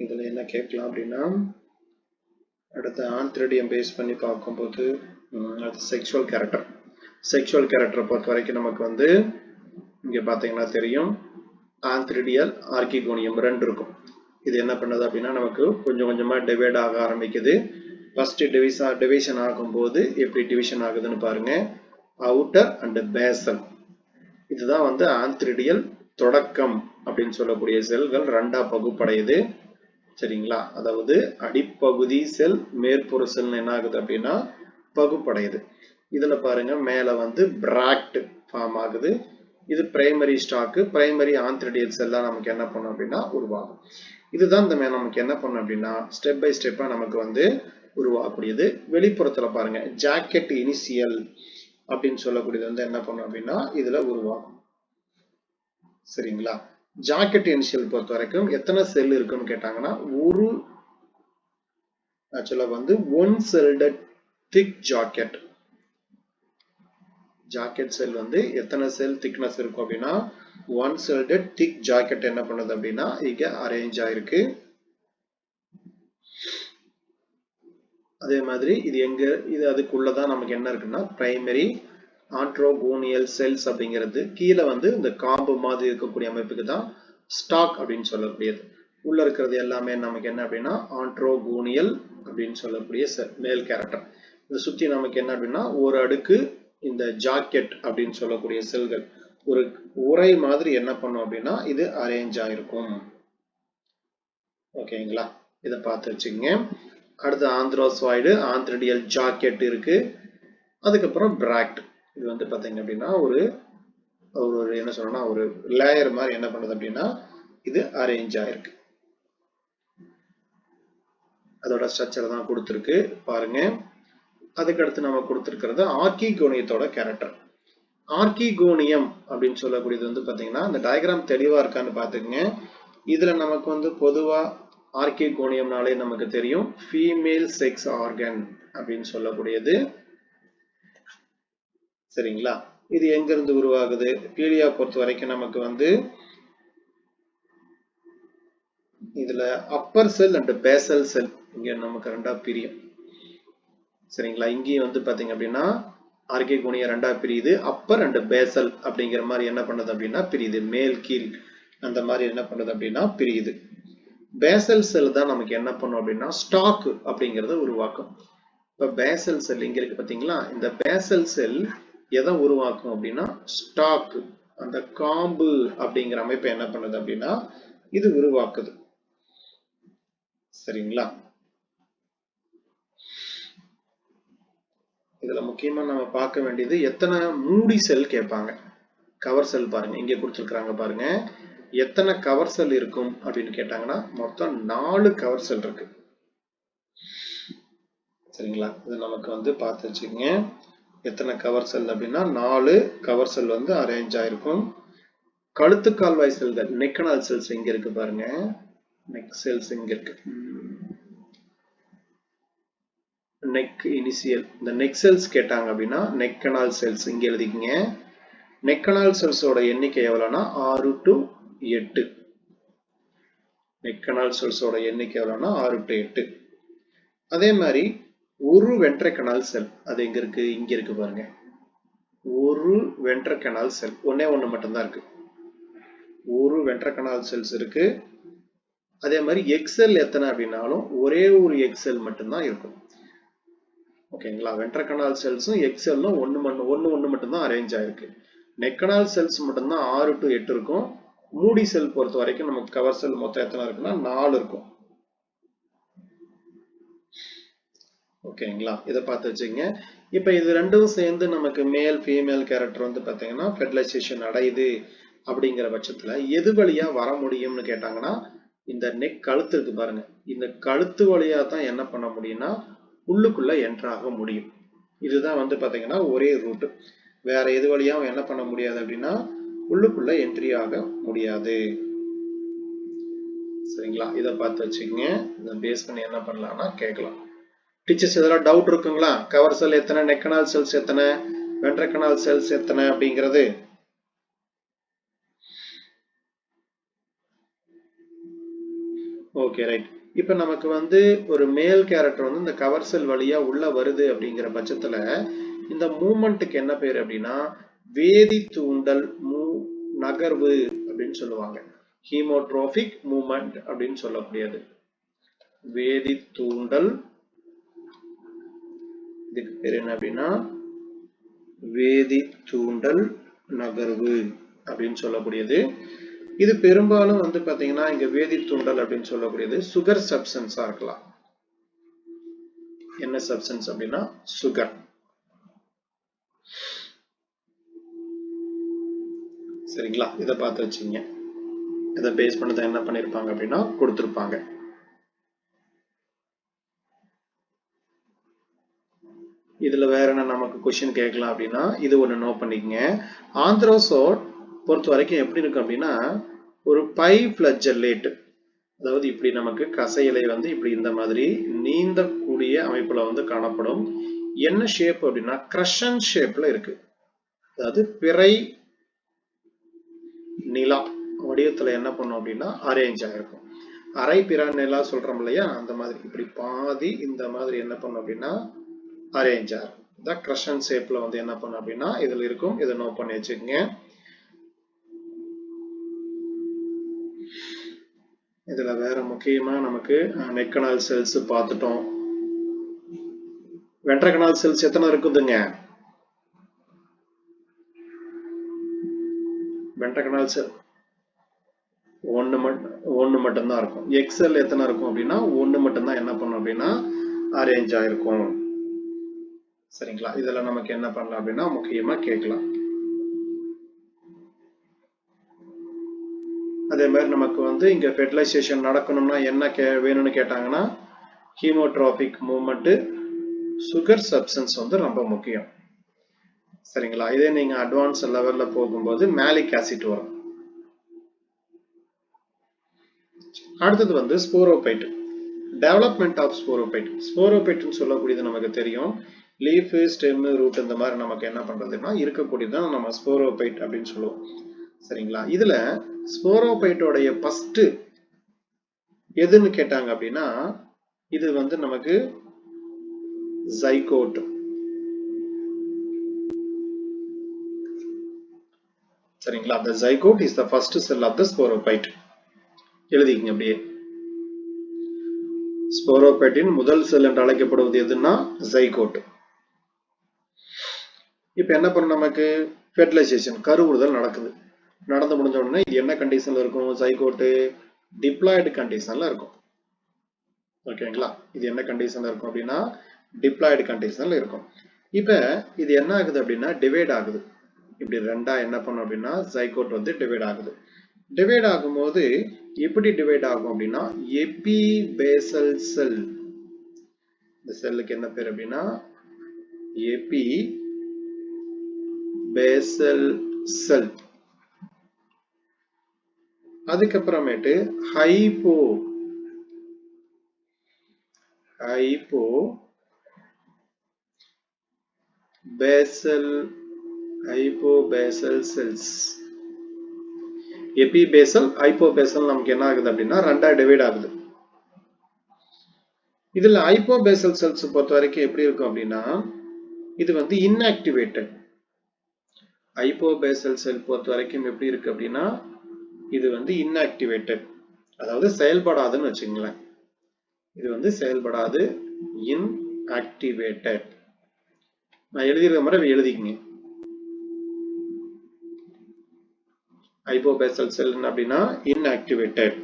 இதுல என்ன கேட்கலாம் அப்படின்னா அடுத்த ஆந்த்ரிடியம் பேஸ் பண்ணி பார்க்கும்போது செக்ஷுவல் கேரக்டர் பொறுத்த வரைக்கும் நமக்கு வந்து இங்க பாத்தீங்கன்னா தெரியும் ஆந்த்ரிடியல் ஆர்கிகோனியம் 2 இருக்கும். இது என்ன பண்ணுது அப்படின்னா நமக்கு கொஞ்சம் கொஞ்சமா டிவைட் ஆக ஆரம்பிக்குது. ஃபர்ஸ்ட் டிவிஷன் ஆகும்போது எப்படி டிவிஷன் ஆகுதுன்னு பாருங்க. அவுட்டர் அண்ட் பேசல் இதுதான் வந்து ஆந்த்ரிடியல் தொடக்கம் அப்படின்னு சொல்லக்கூடிய செல்கள் 2ஆ பகுப்படையுது. சரிங்களா? அதாவது அடிப்பகுதி செல் மேற்புற செல் என்ன ஆகுது அப்படின்னா பகுப்படையுது. இதுல பாருங்க மேல வந்து பிராக்ட் ஃபார்ம் ஆகுது. இது பிரைமரி ஸ்டாக்கு. பிரைமரி ஆந்த்ரிடியல் செல்லா நமக்கு என்ன பண்ணும் அப்படின்னா உருவாகும். இதுதான் இந்த நமக்கு என்ன பண்ணும் அப்படின்னா ஸ்டெப் பை ஸ்டெப்பா நமக்கு வந்து உருவாகக்கூடியது. வெளிப்புறத்துல பாருங்க ஜாக்கெட் இனிஷியல் அப்படின்னு சொல்லக்கூடியது வந்து என்ன பண்ணும் அப்படின்னா இதுல உருவாகும். சரிங்களா? ஜாக்கெட் இனிஷியல் பொறுத்த வரைக்கும் எத்தனை செல் இருக்குன்னு கேட்டாங்கன்னா ஒரு ஆக்சுவலா வந்து 1 celled thick ஜாக்கெட் செல் வந்து எத்தனை செல் திக்னஸ் இருக்கும் அப்படின்னா 1 celled thick ஜாக்கெட் என்ன பண்ணுது அப்படின்னா இங்க அரேஞ்ச் ஆயிருக்கு. அதே மாதிரி இது எங்க இது அதுக்குள்ளதான் நமக்கு என்ன இருக்குன்னா பிரைமரி ஆண்ட்ரோகோனியல் செல்ஸ் அப்படிங்கிறது கீழே வந்து இந்த காம்பு மாதிரி இருக்கக்கூடிய அமைப்புக்கு தான் ஸ்டாக் அப்படின்னு சொல்லக்கூடியது. உள்ள இருக்கிறது எல்லாமே நமக்கு என்ன அப்படின்னா ஆண்ட்ரோகோனியல் அப்படின்னு சொல்லக்கூடிய மேல் கேரக்டர். இதை சுத்தி நமக்கு என்ன அப்படின்னா ஒரு அடுக்கு இந்த ஜாக்கெட் அப்படின்னு சொல்லக்கூடிய செல்கள் ஒரு உரை மாதிரி என்ன பண்ணும் அப்படின்னா இது அரேஞ்ச் ஆயிருக்கும். ஓகேங்களா? இதை பார்த்து வச்சுக்கோங்க. அடுத்து ஆந்த்ரோசாய்டு ஆந்த்ரிடியல் ஜாக்கெட் இருக்கு. அதுக்கப்புறம் பிராக்ட் இது வந்து பாத்தீங்க அப்படின்னா ஒரு என்ன சொல்லணும்னா ஒரு லேயர் மாதிரி என்ன பண்ணுது அப்படின்னா இது அரேஞ்ச் ஆயிருக்கு. அதோட ஸ்ட்ரக்சர் தான் கொடுத்துருக்கு பாருங்க. அதுக்கடுத்து நம்ம கொடுத்துருக்கிறது ஆர்கிகோனியத்தோட கேரக்டர். ஆர்கிகோனியம் அப்படின்னு சொல்லக்கூடியது வந்து பாத்தீங்கன்னா இந்த டயக்ராம் தெளிவா இருக்கான்னு பாத்துக்கங்க. இதுல நமக்கு வந்து பொதுவா ஆர்கிகோனியம்னாலே நமக்கு தெரியும் ஃபீமேல் செக்ஸ் ஆர்கன் அப்படின்னு சொல்லக்கூடியது. சரிங்களா? இது எங்க இருந்து உருவாகுது? பீலியா பொறுத்த வரைக்கும் நமக்கு வந்து இதுல அப்பர் செல் அண்ட் பேசல் செல் இங்க நமக்கு 2ஆ பிரியும். சரிங்களா? இங்கேயும் வந்து பாத்தீங்க அப்படின்னா ஆர்கிகோனியா 2ஆ பிரியுது. அப்பர் அண்ட் பேசல் அப்படிங்கிற மாதிரி என்ன பண்ணுது அப்படின்னா பிரியுது. மேல் கீழ் அந்த மாதிரி என்ன பண்ணுது அப்படின்னா பிரியுது. பேசல் செல் தான் நமக்கு என்ன பண்ணும் அப்படின்னா ஸ்டாக் அப்படிங்கறத உருவாக்கும். இப்ப பேசல் செல் இங்க இருக்கு பாத்தீங்களா, இந்த பேசல் செல் எதை உருவாக்கும் அப்படின்னா ஸ்டாக், அந்த காம்பு அப்படிங்கிற அமைப்பை என்ன பண்ணுது அப்படின்னா இது உருவாக்குது. சரிங்களா? இதுல முக்கியமா நம்ம பார்க்க வேண்டியது எத்தனை மூடி செல் கேட்பாங்க. கவர் செல் பாருங்க இங்க கொடுத்துருக்காங்க பாருங்க, எத்தனை கவர் செல் இருக்கும் அப்படின்னு கேட்டாங்கன்னா மொத்தம் 4 கவர் செல் இருக்கு. சரிங்களா? இது நமக்கு வந்து பார்த்து வச்சுக்கோங்க. எத்தனை கவர் செல் அப்படின்னா 4 கவர் செல் வந்து அரேஞ்ச் ஆயிருக்கும். கழுத்து கால்வாய் செல்கள் நெக் கனால் செல்ஸ் இங்க இருக்கு பாருங்க, நெக் செல்ஸ் இங்க இருக்கு. நெக் இனிஷியல் இந்த நெக் செல்ஸ் கேட்டாங்க அப்படின்னா நெக் கனால் செல்ஸ் இங்க எழுதிக்கங்க. நெக் கனால் செல்ஸோட எண்ணிக்கை எவ்வளவுனா 6 to 8. நெக் கனால் செல்ஸோட எண்ணிக்கை எவ்வளவுனா 6 to 8. அதே மாதிரி ஒரு வென்ட்ரிகனல் செல் அது எங்க இருக்கு, இங்க இருக்கு பாருங்க. ஒரு வென்ட்ரிகனல் செல் ஒண்ணே ஒண்ணு மட்டும் தான் இருக்கு. ஒரு வென்ட்ரிகனல் செல்ஸ் இருக்கு. அதே மாதிரி எக்ஸெல் எத்தனை அப்படின்னாலும் ஒரே ஒரு எக்ஸெல் மட்டும் தான் இருக்கும். ஓகேங்களா? வென்ட்ரிகனல் செல்ஸும் எக்ஸெல்லும் ஒண்ணு மட்டும் தான் அரேஞ்ச் ஆயிருக்கு. நெக் கனால் செல்ஸ் மட்டும் தான் 6 to 8 இருக்கும். மூடி செல் பொறுத்த வரைக்கும் நமக்கு கவர் செல் மொத்தம் எத்தனை இருக்குன்னா 4 இருக்கும். ஓகேங்களா? இதை பார்த்து வச்சுங்க. இப்ப இது ரெண்டும் சேர்ந்து நமக்கு மேல் ஃபீமேல் கேரக்டர் வந்து பாத்தீங்கன்னா ஃபெர்டிலைசேஷன் அடையுது அப்படிங்கிற பட்சத்துல எது வழியா வர முடியும்னு கேட்டாங்கன்னா இந்த நெக் கழுத்து இருக்கு பாருங்க, இந்த கழுத்து வழியா தான் என்ன பண்ண முடியும்னா உள்ளுக்குள்ள என்டர் ஆக முடியும். இதுதான் வந்து பாத்தீங்கன்னா ஒரே ரூட். வேற எது வழியாவும் என்ன பண்ண முடியாது அப்படின்னா உள்ளுக்குள்ள என்ட்ரி ஆக முடியாது. சரிங்களா? இதை பார்த்து வச்சுக்கோங்க. இதை பேஸ் பண்ணி என்ன பண்ணலாம்னா கேட்கலாம். டீச்சர்ஸ் இதெல்லாம் டவுட் இருக்குங்களா? கவர் செல் எத்தனை, நெக் கனால் செல்ஸ் எத்தனை, வென்ட்ரிகனல் செல்ஸ் எத்தனை அப்படிங்கிறது. Okay right. இப்ப நமக்கு வந்து ஒரு மேல் கேரக்டர் வந்து இந்த கவர் செல் வழியா உள்ள வருது அப்படிங்கிற பட்சத்துல இந்த மூமெண்ட்டுக்கு என்ன பேர் அப்படின்னா வேதி தூண்டல் நகர்வு அப்படின்னு சொல்லுவாங்க. ஹீமோட்ரோபிக் மூமெண்ட் அப்படின்னு சொல்லக்கூடியது வேதி தூண்டல். இதுக்கு பேர் என்ன அப்படின்னா வேதி தூண்டல் நகர்வு அப்படின்னு சொல்லக்கூடியது. இது பெரும்பாலும் வந்து பாத்தீங்கன்னா இங்க வேதி தூண்டல் அப்படின்னு சொல்லக்கூடியது சுகர் சப்ஸ்டன்ஸா இருக்கலாம். என்ன சப்ஸ்டன்ஸ் அப்படின்னா சுகர். சரிங்களா? இதை பார்த்து வச்சுங்க. இதை பேஸ் பண்ணதை என்ன பண்ணிருப்பாங்க அப்படின்னா கொடுத்திருப்பாங்க. இதுல வேற என்ன நமக்கு கொஸ்டின் கேட்கலாம் அப்படின்னா இது ஒண்ணு நோட் பண்ணிக்கங்க. ஆந்த்ரோசோட் பொறுத்த வரைக்கும் எப்படி இருக்கு அப்படின்னா ஒரு பை ஃபிளஜெல்லேட், அதாவது இப்படி நமக்கு கசையிலை வந்து இப்படி இந்த மாதிரி நீந்தக்கூடிய அமைப்புல வந்து காணப்படும். என்ன ஷேப் அப்படின்னா கிரஷன் ஷேப்ல இருக்கு. அதாவது பிறை நிலா வடிவத்துல என்ன பண்ணும் அப்படின்னா அரேஞ்ச் ஆயிருக்கும். அரை பிறை நிலா சொல்றோம் இல்லையா, அந்த மாதிரி இப்படி பாதி இந்த மாதிரி என்ன பண்ணும் அப்படின்னா அரேஞ்ச் ஆகும். இந்த கிரஷன் ஷேப்ல வந்து என்ன பண்ணும் அப்படின்னா இதுல இருக்கும். இதை நோட் பண்ணி வச்சுக்கோங்க. இதுல வேற முக்கியமா நமக்கு நெக் கனால் செல்ஸ் பார்த்துட்டோம். வென்ட்ரிகனல் செல்ஸ் எத்தனை இருக்குதுங்க? வென்ட்ரிகனல் செல் ஒன்னு மட்டும் தான் இருக்கும். எக்ஸெல் எத்தனை இருக்கும் அப்படின்னா ஒன்னு மட்டும் தான் என்ன பண்ணும் அப்படின்னா அரேஞ்ச் ஆயிருக்கும். சரிங்களா? இதுல நமக்கு என்ன பண்ணலாம் அப்படின்னா முக்கியமா கேட்கலாம். அதே மாதிரி நமக்கு வந்து இங்க ஃபெர்டிலைசேஷன் நடக்கணும்னா என்ன வேணும்னு கேட்டாங்கன்னா ஹீமோட்ரோபிக் மூவ்மெண்ட், சுகர் சப்ஸ்டன்ஸ் வந்து ரொம்ப முக்கியம். சரிங்களா? இதே நீங்க அட்வான்ஸ் லெவல்ல போகும்போது மேலிக் ஆசிட் வரும். அடுத்தது வந்து ஸ்போரோபைட். Development of ஸ்போரோபைட். ஸ்போரோபைட்னு சொல்லக்கூடியது நமக்கு தெரியும். லீஃப், ஸ்டெம், ரூட் இந்த மாதிரி நமக்கு என்ன பண்றதுன்னா இருக்கக்கூடியதான் நம்ம ஸ்போரோபைட் அப்படின்னு சொல்லுவோம். சரிங்களா? இதுல ஸ்போரோபைட்டோடைய ஃபர்ஸ்ட் எதுன்னு கேட்டாங்க அப்படின்னா இது வந்து நமக்கு ஜைகோட். சரிங்களா? the zygote is the first cell of the sporophyte. எழுதிக்கங்க அப்படியே. ஸ்போரோபைட்டின் முதல் செல் என்று அழைக்கப்படுவது எதுன்னா ஜைகோட். இப்ப என்ன பண்ண நமக்கு ஃபெர்டிலைசேஷன் கருவுறுதல் நடக்குது. நடந்து முடிஞ்ச உடனே இது என்ன கண்டிஷன்ல இருக்கும்? ஜைகோட் டிப்ளாய்டு கண்டிஷன்ல இருக்கும். ஓகேங்களா? இது என்ன கண்டிஷன்ல இருக்கும் அப்படின்னா டிப்ளாய்டு கண்டிஷன்ல இருக்கும். இப்ப இது என்ன ஆகுது அப்படின்னா டிவைட் ஆகுது. இப்படி ரெண்டா என்ன பண்ணும் அப்படின்னா ஜைகோட் வந்து டிவைட் ஆகுது. டிவைட் ஆகும்போது எப்படி டிவைட் ஆகும் அப்படின்னா எபிபேசல் செல். இந்த செல்லுக்கு என்ன பேர் அப்படின்னா எபிபேசல் செல். அதுக்கப்புறமேட்டு ஹைபோபேசல் செல்ஸ். எபிபேசல் ஹைபோபேசல் நமக்கு என்ன ஆகுது அப்படின்னா ரெண்டா டிவைட் ஆகுது. இதுல ஹைபோபேசல் செல்ஸ் பொறுத்த வரைக்கும் எப்படி இருக்கும் அப்படின்னா இது வந்து இன்ஆக்டிவேட்டட். ஹைபோபேசல் செல் பொறுத்த வரைக்கும் எப்படி இருக்கு அப்படின்னா இது வந்து இன்ஆக்டிவேட்டட், அதாவது செயல்படாதுன்னு வச்சுங்களேன். இது வந்து செயல்படாது, இன்ஆக்டிவேட்டட். நான் எழுதிருக்க மாதிரி எழுதிக்கங்க. ஹைபோபேசல் செல் அப்படின்னா இன்ஆக்டிவேட்டட்.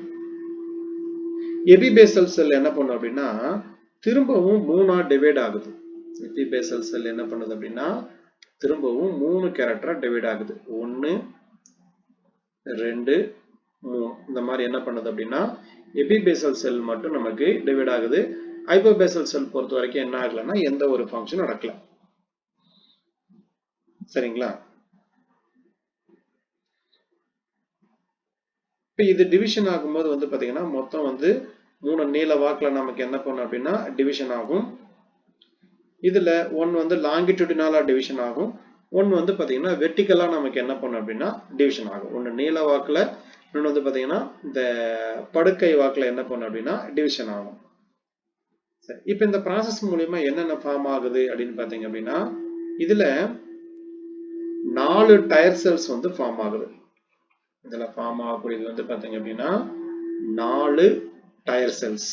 எபிபேசல் செல் என்ன பண்ணும் அப்படின்னா திரும்பவும் 3ஆ டிவைட் ஆகுது. எபிபேசல் செல் என்ன பண்ணுது அப்படின்னா திரும்பவும் 3 கேரக்டரா டிவைட் ஆகுது. 1 2 3 இந்த மாதிரி என்ன பண்ணுது அப்படின்னா எபிபேசல் செல் மட்டும் நமக்கு டிவைட் ஆகுது. ஹைபோபேசல் செல் பொறுத்த வரைக்கும் என்ன ஆகலன்னா எந்த ஒரு ஃபங்க்ஷன் நடக்கல. சரிங்களா? இப்ப இது டிவிஷன் ஆகும்போது வந்து பாத்தீங்கன்னா மொத்தம் வந்து 3 நீள வாக்குல நமக்கு என்ன பண்ணும் அப்படின்னா டிவிஷன் ஆகும். இதுல 1 வந்து லாங்கிடியூடினலா டிவிஷன் ஆகும், 1 வந்து பாத்தீங்கன்னா வெர்டிகலா நமக்கு என்ன பண்ணும் அப்படின்னா டிவிஷன் ஆகும். 1 நீள வாக்குல, இன்னொன்று வந்து பாத்தீங்கன்னா இந்த படுக்கை வாக்குல என்ன பண்ணும் அப்படின்னா டிவிஷன் ஆகும். சரி, இப்ப இந்த ப்ராசஸ் மூலமா என்னென்ன ஃபார்ம் ஆகுது அப்படின்னு பாத்தீங்க அப்படின்னா இதுல 4 டயர் செல்ஸ் வந்து ஃபார்ம் ஆகுது. இதுல ஃபார்ம் ஆகக்கூடியது வந்து பாத்தீங்க அப்படின்னா 4 டயர் செல்ஸ்.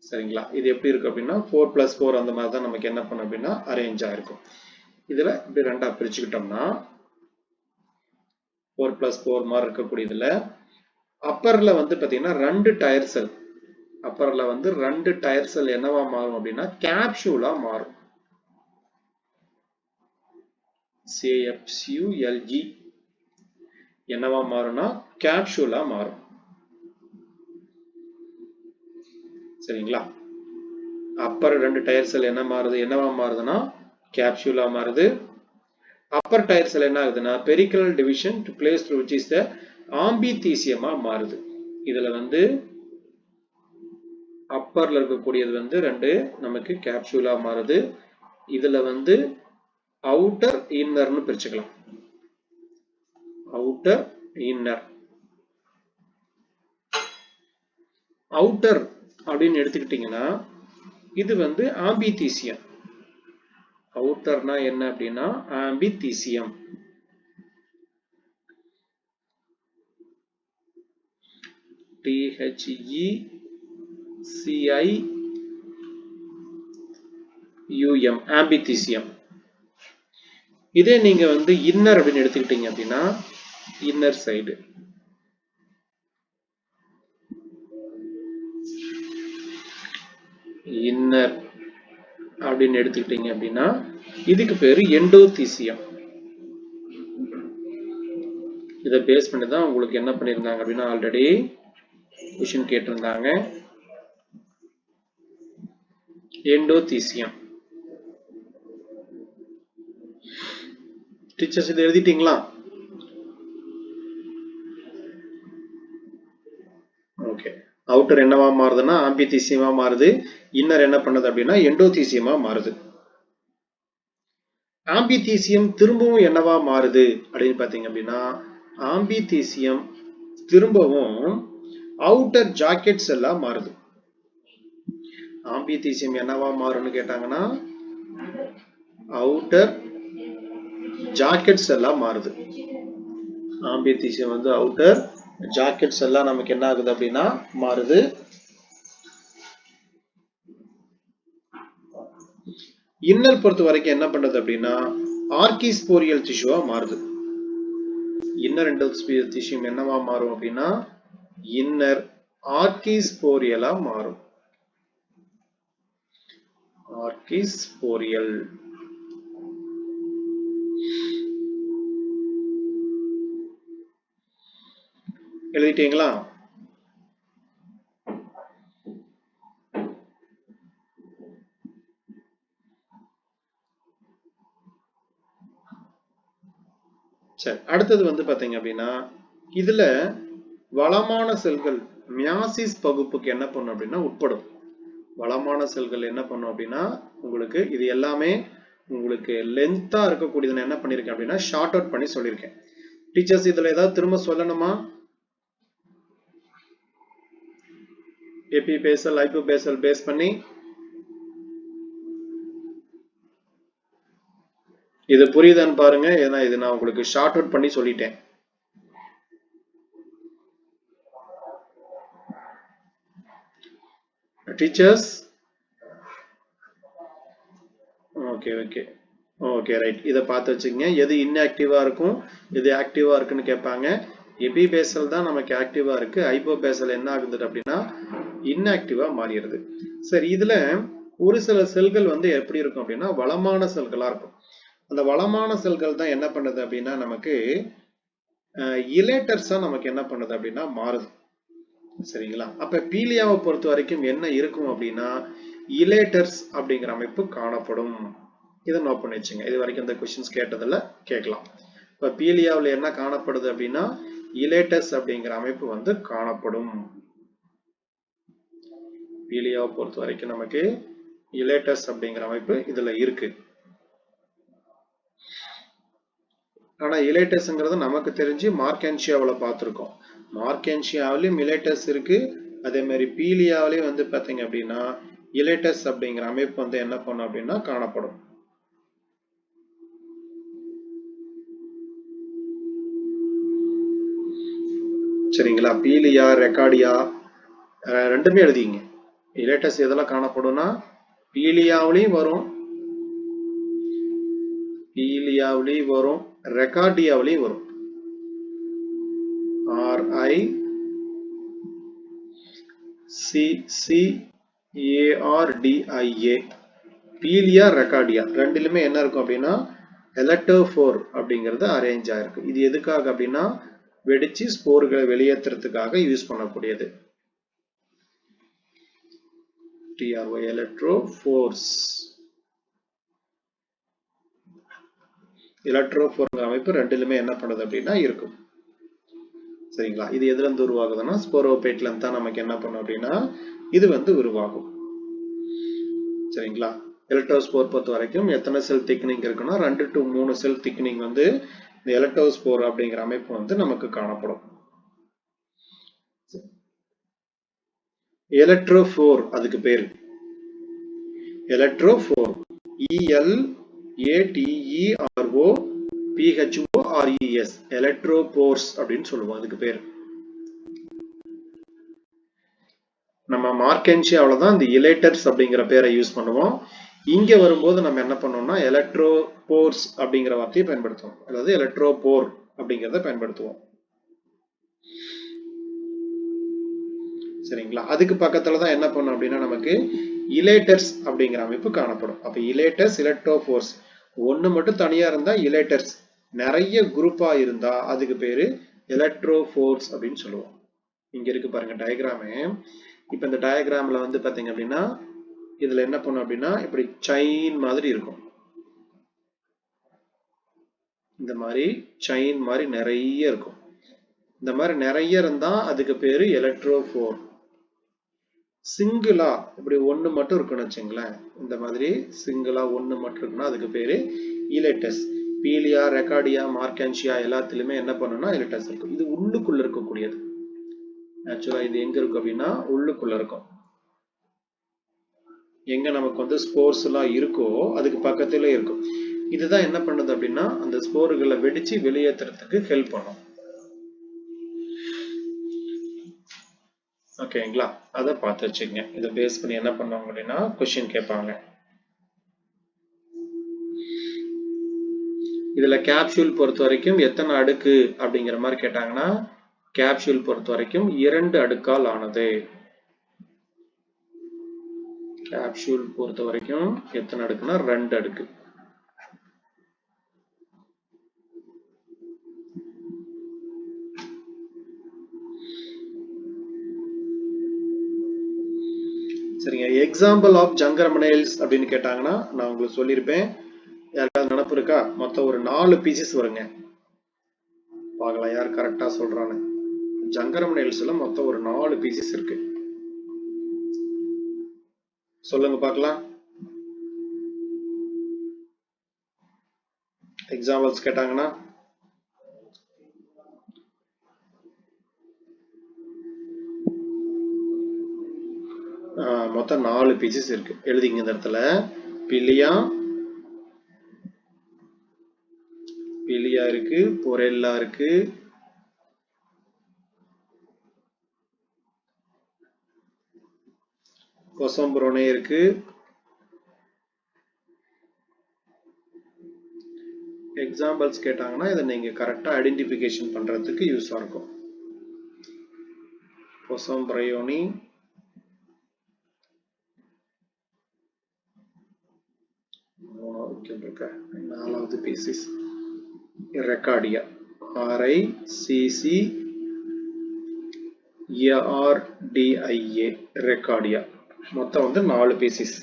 சரிங்களா? இது எப்படி இருக்கு அப்படின்னா 4+4 அந்த மாதிரி தான் நமக்கு என்ன பண்ணும் அப்படின்னா அரேஞ்ச் ஆயிருக்கும். இதுல இப்படி ரெண்டா பிரிச்சுக்கிட்டோம்னா 4+4 மாதிரி இருக்கக்கூடியதுல அப்பர்ல வந்து பாத்தீங்கன்னா 2 டயர் செல், அப்பர்ல வந்து 2 டயர் செல் என்னவா மாறும் அப்படின்னா கேப்சூலா மாறும். CAPSULE என்னவா மாறும்னா கேப்சூலா மாறும். சரிங்களா? அப்பர் 2 டயர் செல் என்னவா மாறுதுன்னா கேப்சூலா மாறுது. அப்பர் டயர் செல் என்ன ஆகுதுன்னா பெரிக்கல் division to place through which is the ஆம்பிதீசியமா மாறுது. இதுல வந்து அப்பர்ல இருக்கக்கூடியது வந்து 2 நமக்கு கேப்சூலா மாறுது. இதுல வந்து அவுட்டர் இன்னர்னு பிரிச்சுக்கலாம். Outer inner. அவுட்டர் அப்படின்னு எடுத்துக்கிட்டீங்கன்னா இது வந்து ஆம்பிதீசியம். அவுட்டர்னா என்ன அப்படின்னா ஆம்பிதீசியம். THECIUM ஆம்பிதீசியம். இதே நீங்க வந்து இன்னர் அப்படின்னு எடுத்துக்கிட்டீங்க அப்படின்னா இன்னர் சைடு. இன்னர் அப்படின்னு எடுத்துக்கிட்டீங்க அப்படின்னா இதுக்கு பேரு எண்டோதீசியம். இதை பேஸ் பண்ணி தான் உங்களுக்கு என்ன பண்ணியிருந்தாங்க அப்படின்னா ஆல்ரெடி क्वेश्चन கேட்டிருந்தாங்க. எண்டோதீசியம். டீச்சர்ஸ் இதை எழுதிட்டீங்களா? ஓகே. அவுட்டர் என்னவா மாறுதுன்னா ஆம்பிதீசியமா மாறுது. இன்னர் என்ன பண்ணுது அப்படின்னா எண்டோதீசியமா மாறுது. ஆம்பிதீசியம் திரும்பவும் என்னவா மாறுது அப்படின்னு பாத்தீங்க அப்படின்னா ஆம்பிதீசியம் திரும்பவும் அவுட்டர் ஜாக்கெட் செல்லா மாறுது. ஆம்பிதீசியம் என்னவா மாறும்னு கேட்டாங்கன்னா அவுட்டர் ஜாக்கெட்ஸ் எல்லாம் மாறுது. ஆம்பியத்தீசியம் வந்து அவுட்டர் ஜாக்கெட்ஸ் எல்லாம் நமக்கு என்ன ஆகுது அப்படின்னா மாறுது. இன்னர் பொறுத்த வரைக்கும் என்ன பண்றது அப்படின்னா ஆர்கிஸ்போரியல் டிஷ்யூவா மாறுது. இன்னர் எண்டோஸ்பியர் என்னவா மாறும் அப்படின்னா இன்னர் ஆர்கிஸ்போரியலா மாறும். ஆர்கிஸ்போரியல். எழுதிட்டீங்களா? சரி, அடுத்தது வந்து பாத்தீங்க அப்படின்னா இதுல வளமான செல்கள் மியாசிஸ் பகுப்புக்கு என்ன பண்ணும் அப்படின்னா உட்படும். வளமான செல்கள் என்ன பண்ணும் அப்படின்னா உங்களுக்கு இது எல்லாமே உங்களுக்கு லென்த்தா இருக்கக்கூடியது என்ன பண்ணிருக்கேன் அப்படின்னா ஷார்ட் அவுட் பண்ணி சொல்லியிருக்கேன். டீச்சர்ஸ் இதுல ஏதாவது திரும்ப சொல்லணுமா? எபிபேசல் ஹைப்போபேசல் பேஸ் பண்ணி இது புரியுதான்னு பாருங்க. ஏன்னா இது நான் உங்களுக்கு ஷார்ட் அவுட் பண்ணி சொல்லிட்டேன். Teachers okay okay okay right. இதை பார்த்து வச்சுக்கங்க. எது இன்ஆக்டிவா இருக்கும் எது ஆக்டிவா இருக்குன்னு கேட்பாங்க. எபிபேசல் தான் நமக்கு ஆக்டிவா இருக்கு. ஹைப்போபேசல் என்ன ஆகுது அப்படின்னா இன்ஆக்டிவா மாறிடுது. சரி, இதுல ஒரு சில செல்கள் வந்து எப்படி இருக்கும் அப்படின்னா வளமான செல்களா இருக்கும். அந்த வளமான செல்கள் தான் என்ன பண்ணுது அப்படின்னா நமக்கு இலேட்டர்ஸா நமக்கு என்ன பண்ணுது அப்படின்னா மாறுது. சரிங்களா? அப்ப பீலியாவை பொறுத்த வரைக்கும் என்ன இருக்கும் அப்படின்னா இலேட்டர்ஸ் அப்படிங்கிற அமைப்பு காணப்படும். இதை நோட் பண்ணி வச்சுங்க. இது வரைக்கும் இந்த கொஸ்டின்ஸ் கேட்டதில்ல, கேட்கலாம். இப்ப பீலியாவில் என்ன காணப்படுது அப்படின்னா இலேட்டர்ஸ் அப்படிங்கிற அமைப்பு வந்து காணப்படும். பீலியாவை பொறுத்த வரைக்கும் நமக்கு இலேட்டர்ஸ் அப்படிங்கிற அமைப்பு இதுல இருக்கு. ஆனா இலேட்டஸ்ங்கிறது நமக்கு தெரிஞ்சு மார்க்கென்ஷியாவில் பார்த்துருக்கோம். மார்க்கென்ஷியாவிலையும் இலேட்டஸ் இருக்கு. அதே மாதிரி பீலியாவிலையும் வந்து பார்த்தீங்க அப்படின்னா இலேட்டஸ் அப்படிங்கிற அமைப்பு வந்து என்ன பண்ணும் அப்படின்னா காணப்படும். சரிங்களா? பீலியா ரெக்கார்டியா ரெண்டுமே எழுதிங்க. இலேட்டஸ் எதெல்லாம் காணப்படும்னா பீலியாவிலையும் வரும், பீலியாவிலையும் வரும், ரெக்கார்டியாவிலையும் வரும். RICCARDIA பீலியா ரெக்கார்டியா ரெண்டிலுமே என்ன இருக்கும் அப்படின்னா எலக்ட்ரோஃபோர் அப்படிங்கிறது அரேஞ்ச் ஆயிருக்கு. இது எதுக்காக அப்படின்னா வெடிச்சு ஸ்போர்களை வெளியேற்றுறதுக்காக யூஸ் பண்ணக்கூடியது. TRY எலக்ட்ரோஃபோர்ஸ். எலக்ட்ரோஃபோர் அமைப்பு ரெண்டிலுமே என்ன பண்ணுது அப்படின்னா இருக்கும். சரிங்களா? இது எதுல இருந்து உருவாகுதுன்னா ஸ்போரோபேட்ல இருந்து தான் நமக்கு என்ன பண்ணும் அப்படின்னா இது வந்து உருவாகும். சரிங்களா? எலக்ட்ரோஸ்போர் பொறுத்த வரைக்கும் எத்தனை செல் திக்னிங் இருக்குன்னா 2 to 3 செல் திக்னிங் வந்து இந்த எலக்ட்ரோஸ்போர் அப்படிங்கிற அமைப்பு வந்து நமக்கு காணப்படும். எலக்ட்ரோஃபோர் அதுக்கு பேரு எலக்ட்ரோஃபோர். ELATEROPHORES எலக்ட்ரோபோர்ஸ் அப்படின்னு சொல்லுவோம். அதுக்கு பேரு நம்ம மார்க்கென்ஷியாவில் தான் இந்த இலேட்டர்ஸ் அப்படிங்கிற பேரை யூஸ் பண்ணுவோம். இங்க வரும்போது நம்ம என்ன பண்ணோம்னா எலக்ட்ரோபோர்ஸ் அப்படிங்கிற வார்த்தையை பயன்படுத்துவோம். அதாவது எலக்ட்ரோபோர் அப்படிங்கிறத பயன்படுத்துவோம். சரிங்களா? அதுக்கு பக்கத்துல தான் என்ன பண்ணும் அப்படின்னா நமக்கு இலேட்டர்ஸ் அப்படிங்கிற அமைப்பு காணப்படும். அப்ப இலேட்டர்ஸ் எலக்ட்ரோபோர்ஸ் ஒண்ணு மட்டும் தனியா இருந்தா இலேட்டர்ஸ், நிறைய குரூப்பா இருந்தா அதுக்கு பேரு எலக்ட்ரோபோர்ஸ் அப்படின்னு சொல்லுவோம். இங்க இருக்கு பாருங்க டயக்ராமு. இப்ப இந்த டயக்ராம்ல வந்து பாத்தீங்க அப்படின்னா இதுல என்ன பண்ணும் அப்படின்னா இப்படி செயின் மாதிரி இருக்கும். இந்த மாதிரி செயின் மாதிரி நிறைய இருக்கும். இந்த மாதிரி நிறைய இருந்தா அதுக்கு பேரு எலக்ட்ரோபோர். சிங்கிளா இப்படி ஒண்ணு மட்டும் இருக்குன்னு வச்சுங்களேன். இந்த மாதிரி சிங்கிளா ஒண்ணு மட்டும் இருக்குன்னா அதுக்கு பேரு இலேட்டஸ். பீலியா ரெக்கார்டியா மார்க்கென்ஷியா எல்லாத்துலயுமே என்ன பண்ணும்னா இலேட்டஸ் இருக்கும். இது உள்ளுக்குள்ள இருக்கக்கூடியது. ஆக்சுவலா இது எங்க இருக்கும் அப்படின்னா உள்ளுக்குள்ள இருக்கும். எங்க நமக்கு வந்து ஸ்போர்ஸ் எல்லாம் இருக்கோ அதுக்கு பக்கத்துல இருக்கும். இதுதான் என்ன பண்ணுது அப்படின்னா அந்த ஸ்போர்களை வெடிச்சு வெளியேற்றுறதுக்கு ஹெல்ப் பண்ணும். ஓகேங்களா, அதை பார்த்து வச்சுக்கங்க. இதை பேஸ் பண்ணி என்ன பண்ணுவாங்க அப்படின்னா கொஸ்டின் கேட்பாங்க. இதுல கேப்சூல் பொறுத்த வரைக்கும் எத்தனை அடுக்கு அப்படிங்கிற மாதிரி கேட்டாங்கன்னா, கேப்சூல் பொறுத்த வரைக்கும் 2 அடுக்கால் ஆனது. கேப்சூல் பொறுத்த வரைக்கும் எத்தனை அடுக்குன்னா 2 அடுக்கு. சரிங்க. எக்ஸாம்பிள் ஆஃப் ஜங்கரமனைல்ஸ் அப்படின்னு கேட்டாங்கன்னா நான் உங்களுக்கு சொல்லியிருப்பேன். யாருக்காவது நினப்பு இருக்கா? மொத்தம் ஒரு 4 பீசஸ் வருங்க. பார்க்கலாம் யார் கரெக்டா சொல்றான்னு. ஜங்கரமனைல்ஸ்ல மொத்தம் ஒரு 4 பீசஸ் இருக்கு. சொல்லுங்க பார்க்கலாம். எக்ஸாம்பிள்ஸ் கேட்டாங்கன்னா மொத்தம் 4 பீசஸ் இருக்கு. எழுதிங்க இந்த இடத்துல. பிலியா இருக்கு, பொரெல்லா இருக்கு, கொசம்புரோனே இருக்கு, எக்ஸாம்பிள்ஸ் கேட்டாங்கன்னா இதை நீங்க கரெக்டா ஐடென்டிஃபிகேஷன் பண்றதுக்கு யூஸ் ஆகும். கொசம்பிரையோனி, நாலாவது பீசிஸ் ரெக்கார்டியா, RICCARDIA ரெக்கார்டியா. மொத்தம் வந்து 4 பீசிஸ்.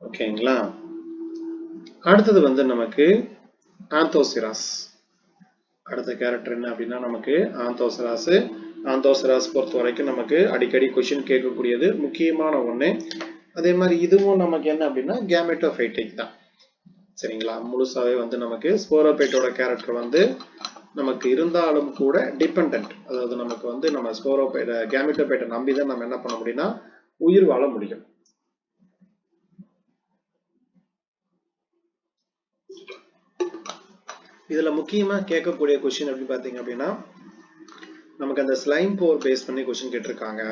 ஓகேங்களா. அடுத்தது வந்து நமக்கு ஆந்தோசிராஸ். அடுத்த கேரக்டர் என்ன அப்படின்னா நமக்கு ஆந்தோசராஸ். ஆந்தோசராஸ் பொறுத்த வரைக்கும் நமக்கு அடிக்கடி கொஸ்டின் கேட்கக்கூடியது முக்கியமான ஒண்ணு. அதே மாதிரி இதுவும் நமக்கு என்ன அப்படின்னா கேமெட்டோஃபைட்டிக் தான். சரிங்களா. முழுசாவே வந்து நமக்கு ஸ்போரோபைட்டோட கேரக்டர் வந்து நமக்கு இருந்தாலும் கூட டிபெண்டன்ட். அதாவது நமக்கு வந்து நம்ம ஸ்போரோபைட்ட கேமெட்டோபைட்டை நம்பி தான் நம்ம என்ன பண்ண முடியும்னா உயிர் வாழ முடியும். இதுல முக்கியமா கேட்கக்கூடிய கொஸ்டின் அப்படின்னு பாத்தீங்க அப்படின்னா நமக்கு அந்த ஸ்லைம் போர் பேஸ் பண்ணி கொஸ்டின் கேட்டிருக்காங்க.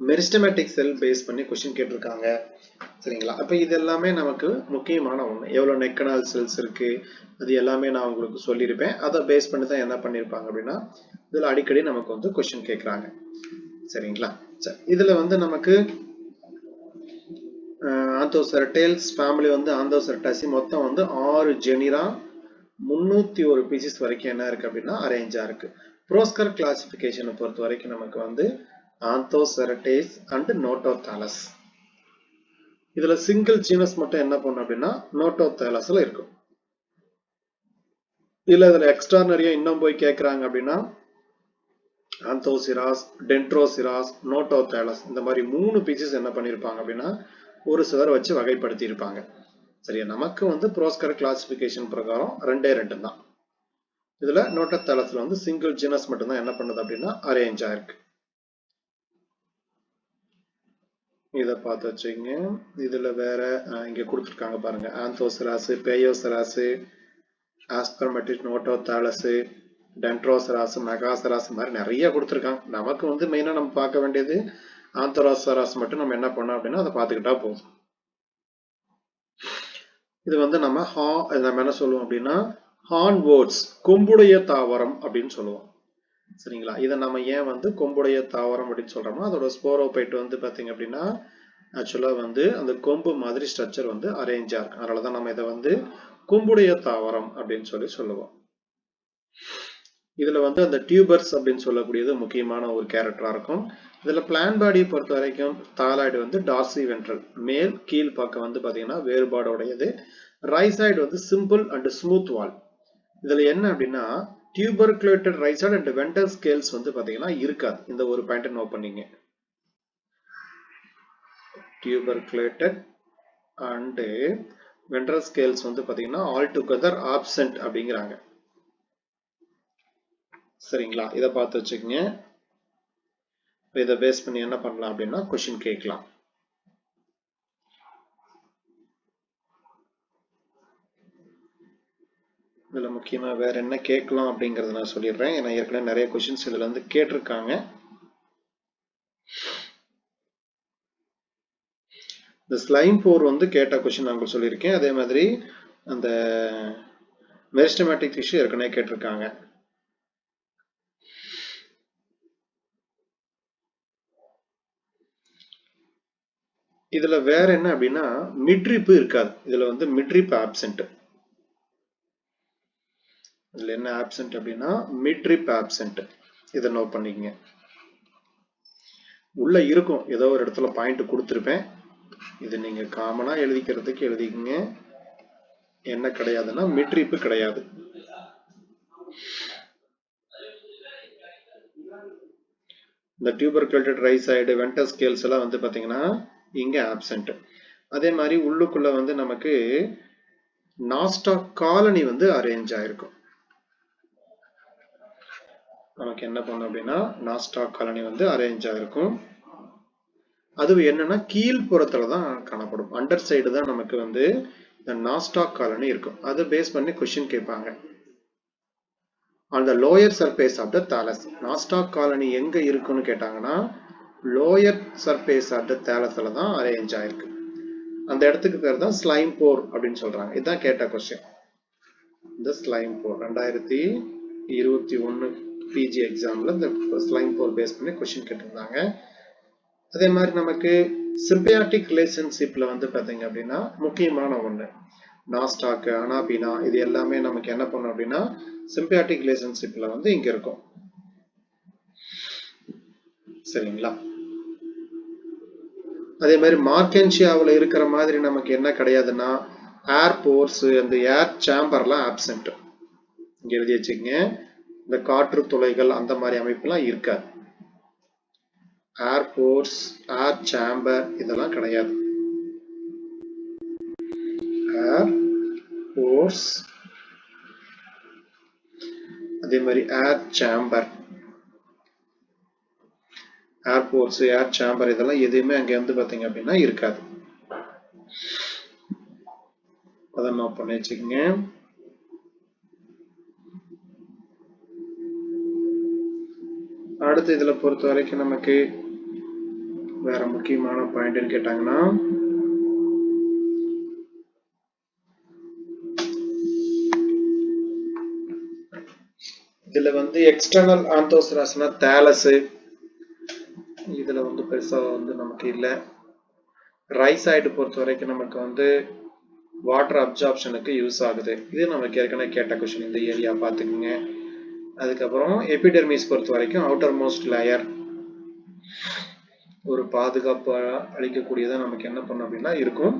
மெரிஸ்டமேட்டிக் செல் பேஸ் பண்ணி கொஸ்டின் கேட்டிருக்காங்க. சரிங்களா. அப்ப இது எல்லாமே நமக்கு முக்கியமான ஒண்ணு. எவ்வளவு நெக்கனால் செல்ஸ் இருக்கு அது எல்லாமே நான் உங்களுக்கு சொல்லியிருப்பேன். அதை பேஸ் பண்ணி தான் என்ன பண்ணிருப்பாங்க அப்படின்னா இதுல அடிக்கடி நமக்கு வந்து கொஸ்டின் கேட்கறாங்க. சரிங்களா. இதுல வந்து நமக்கு ஆந்தோசெரட்டேல்ஸ் ஃபேமிலி வந்து ஆந்தோசெரட்டாசி மொத்தம் வந்து 6 ஜெனிரா 301 பீசஸ் வரைக்கும் என்ன இருக்கு அப்படின்னா அரேஞ்சா இருக்கு. ப்ரோஸ்கர் கிளாசிபிகேஷனை பொறுத்த வரைக்கும் நமக்கு வந்து ஆந்தோசெரட்டேஸ் அண்ட் நோட்டோதாலஸ். இதுல சிங்கிள் ஜீனஸ் மட்டும் என்ன பண்ணும் அப்படின்னா நோட்டோதாலஸ்ல இருக்கும். இதுல எக்ஸ்ட்ரானரியா இன்னும் போய் கேட்கறாங்க அப்படின்னா ஆந்தோசிராஸ், டென்ட்ரோசிராஸ், நோட்டோதாலஸ் இந்த மாதிரி 3 பீசஸ் என்ன பண்ணிருப்பாங்க அப்படின்னா ஒரு சிலர் வச்சு வகைப்படுத்தி இருப்பாங்க. சரியா. நமக்கு வந்து ப்ரோஸ்கர் கிளாசிபிகேஷன் பிரகாரம் 2 தான். இதுல நோட்டோதாலஸ்ல வந்து சிங்கிள் ஜீனஸ் மட்டும் தான் என்ன பண்ணுது அப்படின்னா அரேஞ்ச் ஆயிருக்கு. இத பார்த்து வச்சுங்க. இதுல வேற இங்க கொடுத்துருக்காங்க பாருங்க. ஆந்தோசெராஸ், பேயோசெராஸ், ஆஸ்பர்மெட்டிஸ், நோட்டோதாலஸ், டென்ட்ரோசெராஸ், மெகாசெராஸ் மாதிரி நிறைய கொடுத்துருக்காங்க. நமக்கு வந்து மெயினா நம்ம பார்க்க வேண்டியது ஆந்தோசெராஸ் மட்டும் நம்ம என்ன பண்ணோம் அப்படின்னா அதை பார்த்துக்கிட்டா போதும். இது வந்து நம்ம என்ன சொல்லுவோம் அப்படின்னா ஹார்ன்வோர்ட்ஸ் கொம்புடைய தாவரம் அப்படின்னு சொல்லுவோம். சரிங்களா. இதை நம்ம ஏன் வந்து கொம்புடைய தாவரம் அப்படின்னு சொல்றோம்னா அதோட ஸ்போரோபைட் வந்து பாத்தீங்க அப்படின்னா ஆக்சுவலா வந்து அந்த கொம்பு மாதிரி ஸ்ட்ரக்சர் வந்து அரேஞ்சா இருக்கு. அதனாலதான் நம்ம இதை வந்து கொம்புடைய தாவரம் அப்படின்னு சொல்லுவோம். இதுல வந்து அந்த டியூபர்ஸ் அப்படின்னு சொல்லக்கூடியது முக்கியமான ஒரு கேரக்டரா இருக்கும். இதுல பிளான் பாடியை பொறுத்த வரைக்கும் தாலாய்டு வந்து டார்சி வென்ட்ரல் மேல் கீழ் பக்கம் வந்து பாத்தீங்கன்னா வேறுபாடுடையது. ரைசைடு வந்து சிம்பிள் அண்ட் ஸ்மூத் வால். இதுல என்ன அப்படின்னா டியூபர்குலேட்டட் ரைசைடு அண்ட் வென்ட்ரல் ஸ்கேல்ஸ் வந்து பாத்தீங்கன்னா இருக்காது. இந்த ஒரு பாயிண்ட் நோட் பண்ணீங்க. டியூபர்குலேட்டட் அண்ட் வென்ட்ரல் ஸ்கேல்ஸ் வந்து பாத்தீங்கன்னா ஆல் டுகெதர் ஆப்சென்ட் அப்படிங்கிறாங்க. சரிங்களா. இதை பார்த்து வச்சுக்கோங்க. இதை பேஸ் பண்ணி என்ன பண்ணலாம் அப்படின்னா கொஸ்டின் கேட்கலாம். இதில் முக்கியமாக வேற என்ன கேட்கலாம் அப்படிங்கறத நான் சொல்லிடுறேன். ஏன்னா ஏற்கனவே நிறைய கொஸ்டின்ஸ் இதுல வந்து கேட்டிருக்காங்க. இந்த ஸ்லைம் போர் வந்து கேட்ட கொஸ்டின் நான் உங்களுக்கு சொல்லியிருக்கேன். அதே மாதிரி அந்த மெரிஸ்டமேட்டிக் டிஷ்யூ ஏற்கனவே கேட்டிருக்காங்க. இதுல வேற என்ன அப்படின்னா மிட்ரிப் இருக்காது. இதுல வந்து மிட்ரிப் ஆப்சென்ட். இதுல என்ன ஆப்சென்ட் அப்படின்னா மிட்ரிப் ஆப்சென்ட். இதை நோட் பண்ணிக்கங்க. உள்ள இருக்கும், ஏதோ ஒரு இடத்துல பாயிண்ட் கொடுத்துருப்பேன். இது நீங்க காமனா எழுதிக்கிறதுக்கு எழுதிக்கங்க. என்ன கிடையாதுன்னா மிட்ரிப் கிடையாது. இந்த டியூபர்குலேட்டட் ரைசைடு வென்டஸ் ஸ்கேல்ஸ் எல்லாம் வந்து பாத்தீங்கன்னா இங்க ஆப்சென்ட். அதே மாதிரி உள்ளுக்குள்ள வந்து நமக்கு நாஸ்டாக் காலனி வந்து அரேஞ்ச் ஆயிருக்கும். நமக்கு என்ன பண்ணும் அப்படின்னா நாஸ்டாக் காலனி வந்து அரேஞ்ச் ஆயிருக்கும். அது என்னன்னா கீழ்ப்புறத்துல தான் காணப்படும். அண்டர் சைடு தான் நமக்கு வந்து இந்த நாஸ்டாக் காலனி இருக்கும். அதை பேஸ் பண்ணி கொஸ்டின் கேட்பாங்க. on the lower surface of the thallus. Nasdaq colony எங்க இருக்குன்னு கேட்டாங்கன்னா லோயர் சர்ஃபேஸ் ஆஃப் த தாலஸ்ல தான் அரேஞ்ச் ஆயிருக்கு. அந்த இடத்துக்கு பேர் தான் ஸ்லைம் போர் அப்படின்னு சொல்றாங்க. இதுதான் கேட்ட கொஸ்டின். இந்த ஸ்லைம் போர் 2021 பிஜி எக்ஸாம்ல இந்த ஸ்லைம் போர் பேஸ் பண்ணி கொஸ்டின் கேட்டிருந்தாங்க. அதே மாதிரி நமக்கு சிம்பியாட்டிக் ரிலேஷன்ஷிப்ல வந்து பாத்தீங்க அப்படின்னா முக்கியமான ஒண்ணு நாஸ்டாக் அனாபினா இது எல்லாமே நமக்கு என்ன பண்ணும் அப்படின்னா சிம்பியாட்டிக் ரிலேஷன்ஷிப்ல வந்து இங்க இருக்கும். சரிங்களா? அதே மாதிரி மார்க்கென்ஷியாவில் இருக்கிற மாதிரி நமக்கு என்ன கிடையாதுன்னா ஏர் போர்ஸ் அந்த ஏர் சேம்பர்லாம் ஆப்சென்ட். இங்க எழுதி வச்சுக்கங்க. இந்த காற்று துளைகள் அந்த மாதிரி அமைப்புலாம் இருக்காது. ஏர் போர்ஸ் ஏர் சேம்பர் இதெல்லாம் கிடையாது. ஏர் போர்ஸ் அதே மாதிரி ஏர் சேம்பர் ஏர் போர்ஸ் ஏர் சேம்பர் இதெல்லாம் எதுவுமே அங்க வந்து பாத்தீங்க அப்படின்னா இருக்காது. அதை நோட் பண்ணி வச்சுக்கோங்க. அடுத்து இதுல பொறுத்த வரைக்கும் நமக்கு வேற முக்கியமான பாயிண்ட் கேட்டாங்கன்னா இதுல வந்து எக்ஸ்டர்னல் ஆந்தோசராஸ்னா தாலஸ். இதுல வந்து பெருசா வந்து நமக்கு இல்ல. ரைசைடு பொறுத்த வரைக்கும் நமக்கு வந்து வாட்டர் அப்சார்ப்ஷனுக்கு யூஸ் ஆகுது. இது நமக்கு ஏற்கனவே கேட்ட கொஸ்டின். இந்த ஏரியா பாத்துக்குங்க. அதுக்கப்புறம் எபிடெர்மிஸ் பொறுத்த வரைக்கும் அவுட்டர் மோஸ்ட் லேயர் ஒரு பாதுகாப்பு அளிக்கக்கூடியதா நமக்கு என்ன பண்ணும் அப்படின்னா இருக்கும்.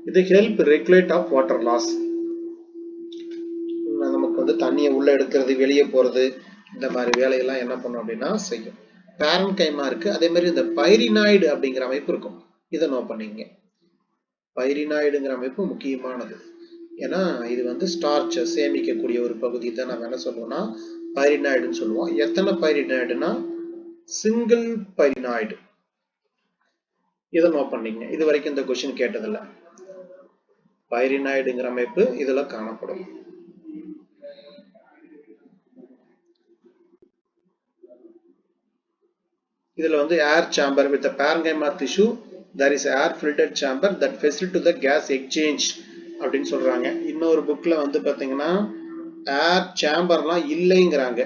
இது help regulate of water loss. நமக்கு வந்து தண்ணியை உள்ள எடுக்கிறது வெளியே போறது இந்த மாதிரி வேலையெல்லாம் என்ன பண்ணும் அப்படின்னா செய்யும். பேரன்கைமா இருக்கு. அதே மாதிரி இந்த பைரினாய்டு அப்படிங்கிற அமைப்பு இருக்கும். இதை நோட் பண்ணிங்க. பைரினாய்டுங்கிற அமைப்பு முக்கியமானது. ஏன்னா இது வந்து ஸ்டார்ச் சேமிக்கக்கூடிய ஒரு பகுதி தான் நம்ம என்ன சொல்லுவோம்னா பைரினாய்டுன்னு சொல்லுவோம். எத்தனை பைரினாய்டுனா சிங்கிள் பைரினாய்டு. இதை நோட் பண்ணிங்க. இது வரைக்கும் இந்த கொஸ்டின் கேட்டதில்லை. பைரினாய்டுங்கிற அமைப்பு இதுல காணப்படும். இதுல வந்து air chamber with parenchyma tissue there is air filtered chamber that facilitates to the gas exchange அப்படின்னு சொல்றாங்க. இன்னொரு புக்ல வந்து பாத்தீங்கன்னா ஏர் சேம்பர்லாம் இல்லைங்கிறாங்க.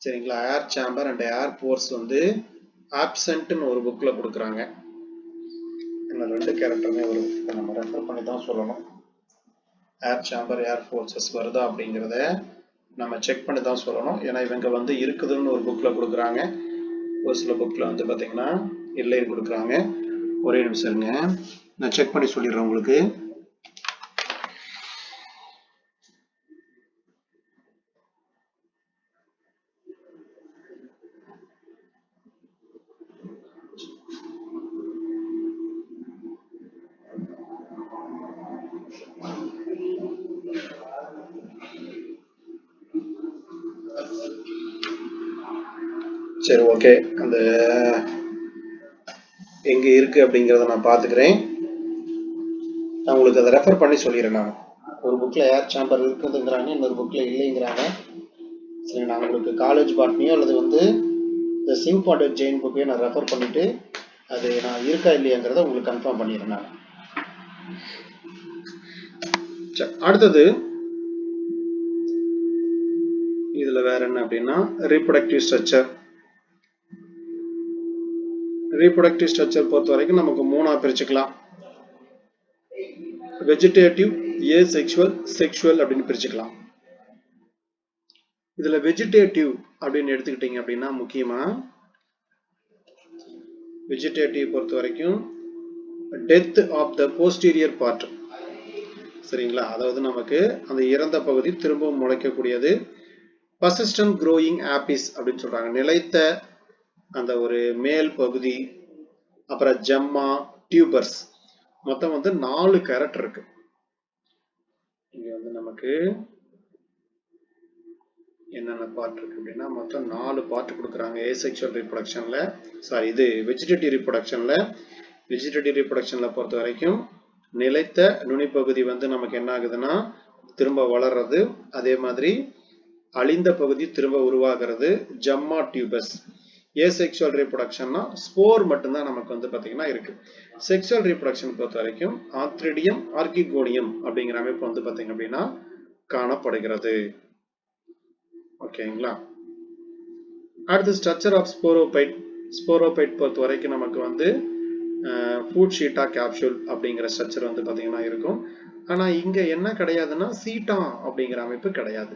சரிங்களா? ஏர் சேம்பர் அண்ட் ஏர் போர்ஸ் வந்து ஆப்சென்ட்னு ஒரு புக்ல கொடுக்குறாங்க. இன்னும் ரெண்டு கேரக்டருமே வரும். நம்ம ரெஃபர் பண்ணி தான் சொல்லணும். ஏர் சேம்பர் ஏர் போர்சஸ் வருதா அப்படிங்கிறத நம்ம செக் பண்ணி தான் சொல்லணும். ஏன்னா இவங்க வந்து இருக்குதுன்னு ஒரு புக்ல கொடுக்குறாங்க. ஒரு சில புக்ல வந்து பாத்தீங்கன்னா இல்லைன்னு கொடுக்குறாங்க. ஒரே நிமிஷம் இருங்க, நான் செக் பண்ணி சொல்லிடுறேன் உங்களுக்கு. சரி, ஓகே. அந்த எங்க இருக்கு அப்படிங்கிறத நான் பார்த்துக்கிறேன். நான் உங்களுக்கு அதை ரெஃபர் பண்ணி சொல்லிடுறேன். நான் ஒரு புக்கில் ஏர் சேம்பர் இருக்குதுங்கிறாங்க, இன்னொரு புக்கில் இல்லைங்கிறாங்க. சரி, நான் உங்களுக்கு காலேஜ் பாட்னியோ அல்லது இந்த சிங் பாண்டட் ஜெயின் புக்கையும் நான் ரெஃபர் பண்ணிவிட்டு அது நான் இருக்கா இல்லையாங்கிறத உங்களுக்கு கன்ஃபார்ம் பண்ணிடுறேன். நான் அடுத்தது இதில் வேற என்ன அப்படின்னா ரீப்ரொடக்டிவ் ஸ்ட்ரக்சர். ரீப்ரொடக்டிவ் ஸ்ட்ரக்சர் பொறுத்த வரைக்கும் நமக்கு 3ஆக பிரிச்சுக்கலாம். வெஜிடேட்டிவ், ஏசெக்சுவல், செக்ஷுவல் அப்படின்னு பிரிச்சுக்கலாம். இதுல வெஜிடேட்டிவ் அப்படின்னு எடுத்துக்கிட்டீங்க அப்படின்னா முக்கியமா வெஜிடேட்டிவ் பொறுத்த வரைக்கும் death of the posterior part. சரிங்களா, அதாவது நமக்கு அந்த இறந்த பகுதி திரும்பவும் முளைக்கக்கூடியது. பர்சிஸ்டன்ட் க்ரோயிங் ஆபிஸ் அப்படின்னு சொல்றாங்க. நிலைத்த அந்த ஒரு மேல் பகுதி, அப்புறம் ஜம்மா, டியூபர்ஸ், மொத்தம் 4 கேரக்டர் இருக்கு. இங்க நமக்கு என்னென்ன பார்ட் இருக்கு அப்படின்னா மொத்தம் 4 பார்ட் கொடுக்குறாங்க. ஏசெக்சுவல் ரீப்ரொடக்ஷன்ல, சாரி இது வெஜிடேட்டிவ் ரீப்ரொடக்ஷன்ல. வெஜிடேட்டிவ் ரீப்ரொடக்ஷன்ல பொறுத்த வரைக்கும் நிலைத்த நுனிப்பகுதி நமக்கு என்ன ஆகுதுன்னா திரும்ப வளர்றது. அதே மாதிரி அழிந்த பகுதி திரும்ப உருவாகிறது, ஜம்மா, டியூபஸ். ஏசெக்சுவல் ரீப்ரொடக்ஷன்னா ஸ்போர் மட்டும்தான் நமக்கு பாத்தீங்கன்னா இருக்கு. செக்சுவல் ரீப்ரொடக்ஷன் பொறுத்த வரைக்கும் ஆத்ரிடியம், ஆர்கிகோனியம் அப்படிங்கிற அமைப்பு பாத்தீங்க அப்படின்னா காணப்படுகிறது. ஓகேங்களா. அடுத்து ஸ்ட்ரக்சர் ஆஃப் ஸ்போரோபைட். ஸ்போரோபைட் பொறுத்த வரைக்கும் நமக்கு ஃபுட் ஷீட்டா கேப்சூல் அப்படிங்கிற ஸ்ட்ரக்சர் பாத்தீங்கன்னா இருக்கும். ஆனா இங்க என்ன கிடையாதுன்னா சீட்டா அப்படிங்கிற அமைப்பு கிடையாது.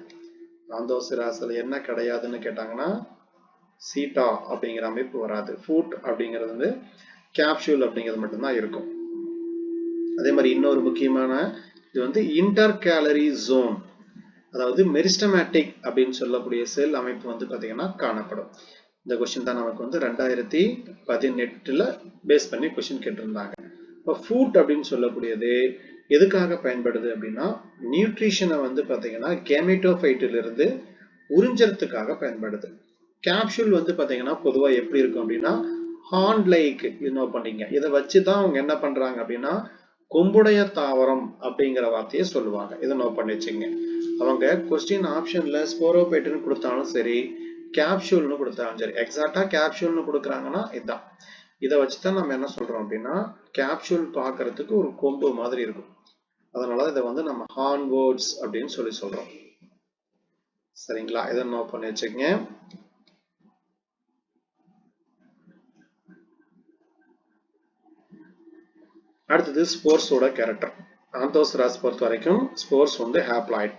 ஆந்தோசிராஸ்ல என்ன கிடையாதுன்னு கேட்டாங்கன்னா சீட்டா அப்படிங்கிற அமைப்பு வராது. ஃபுட் அப்படிங்கிறது கேப்சூல் அப்படிங்கிறது மட்டும்தான் இருக்கும். அதே மாதிரி இன்னொரு முக்கியமான இது இன்டர் கேலரி ஜோன், அதாவது மெரிஸ்டமேட்டிக் அப்படின்னு சொல்லக்கூடிய செல் அமைப்பு பாத்தீங்கன்னா காணப்படும். இந்த கொஸ்டின் தான் நமக்கு 2018 பேஸ் பண்ணி கொஸ்டின் கேட்டிருந்தாங்க. இப்போ ஃபுட் அப்படின்னு சொல்லக்கூடியது எதுக்காக பயன்படுது அப்படின்னா நியூட்ரிஷனை பாத்தீங்கன்னா கேமெட்டோஃபைட்டில் இருந்து உறிஞ்சறதுக்காக பயன்படுது. கேப்சூல் பாத்தீங்கன்னா பொதுவா எப்படி இருக்கும் அப்படின்னா ஹார்ன் லைக் பண்ணீங்க. இதை வச்சுதான் அவங்க என்ன பண்றாங்க அப்படின்னா கொம்புடைய தாவரம் அப்படிங்கிற வார்த்தையை சொல்லுவாங்க. இதை நோட் பண்ணி வச்சுங்க. அவங்க கொஸ்டின் ஆப்ஷன்ல ஸ்போரோபைட்னு கொடுத்தாலும் சரி, கேப்சூல்னு கொடுத்தாலும் சரி, எக்ஸாக்டா கேப்சூல்னு கொடுக்குறாங்கன்னா இதுதான். இதை வச்சுதான் நம்ம என்ன சொல்றோம் அப்படின்னா கேப்சூல் பார்க்கறதுக்கு ஒரு கொம்பு மாதிரி இருக்கும். அதனால இதை நம்ம ஹார்ன் வேர்ட்ஸ் அப்படின்னு சொல்றோம். சரிங்களா, இதை நோட் பண்ணி வச்சுக்கங்க. அடுத்தது ஸ்போர்ஸோட கேரக்டர். ஆந்தோசராஸ் பொறுத்த வரைக்கும் ஸ்போர்ஸ் ஹேப்ளாய்ட்.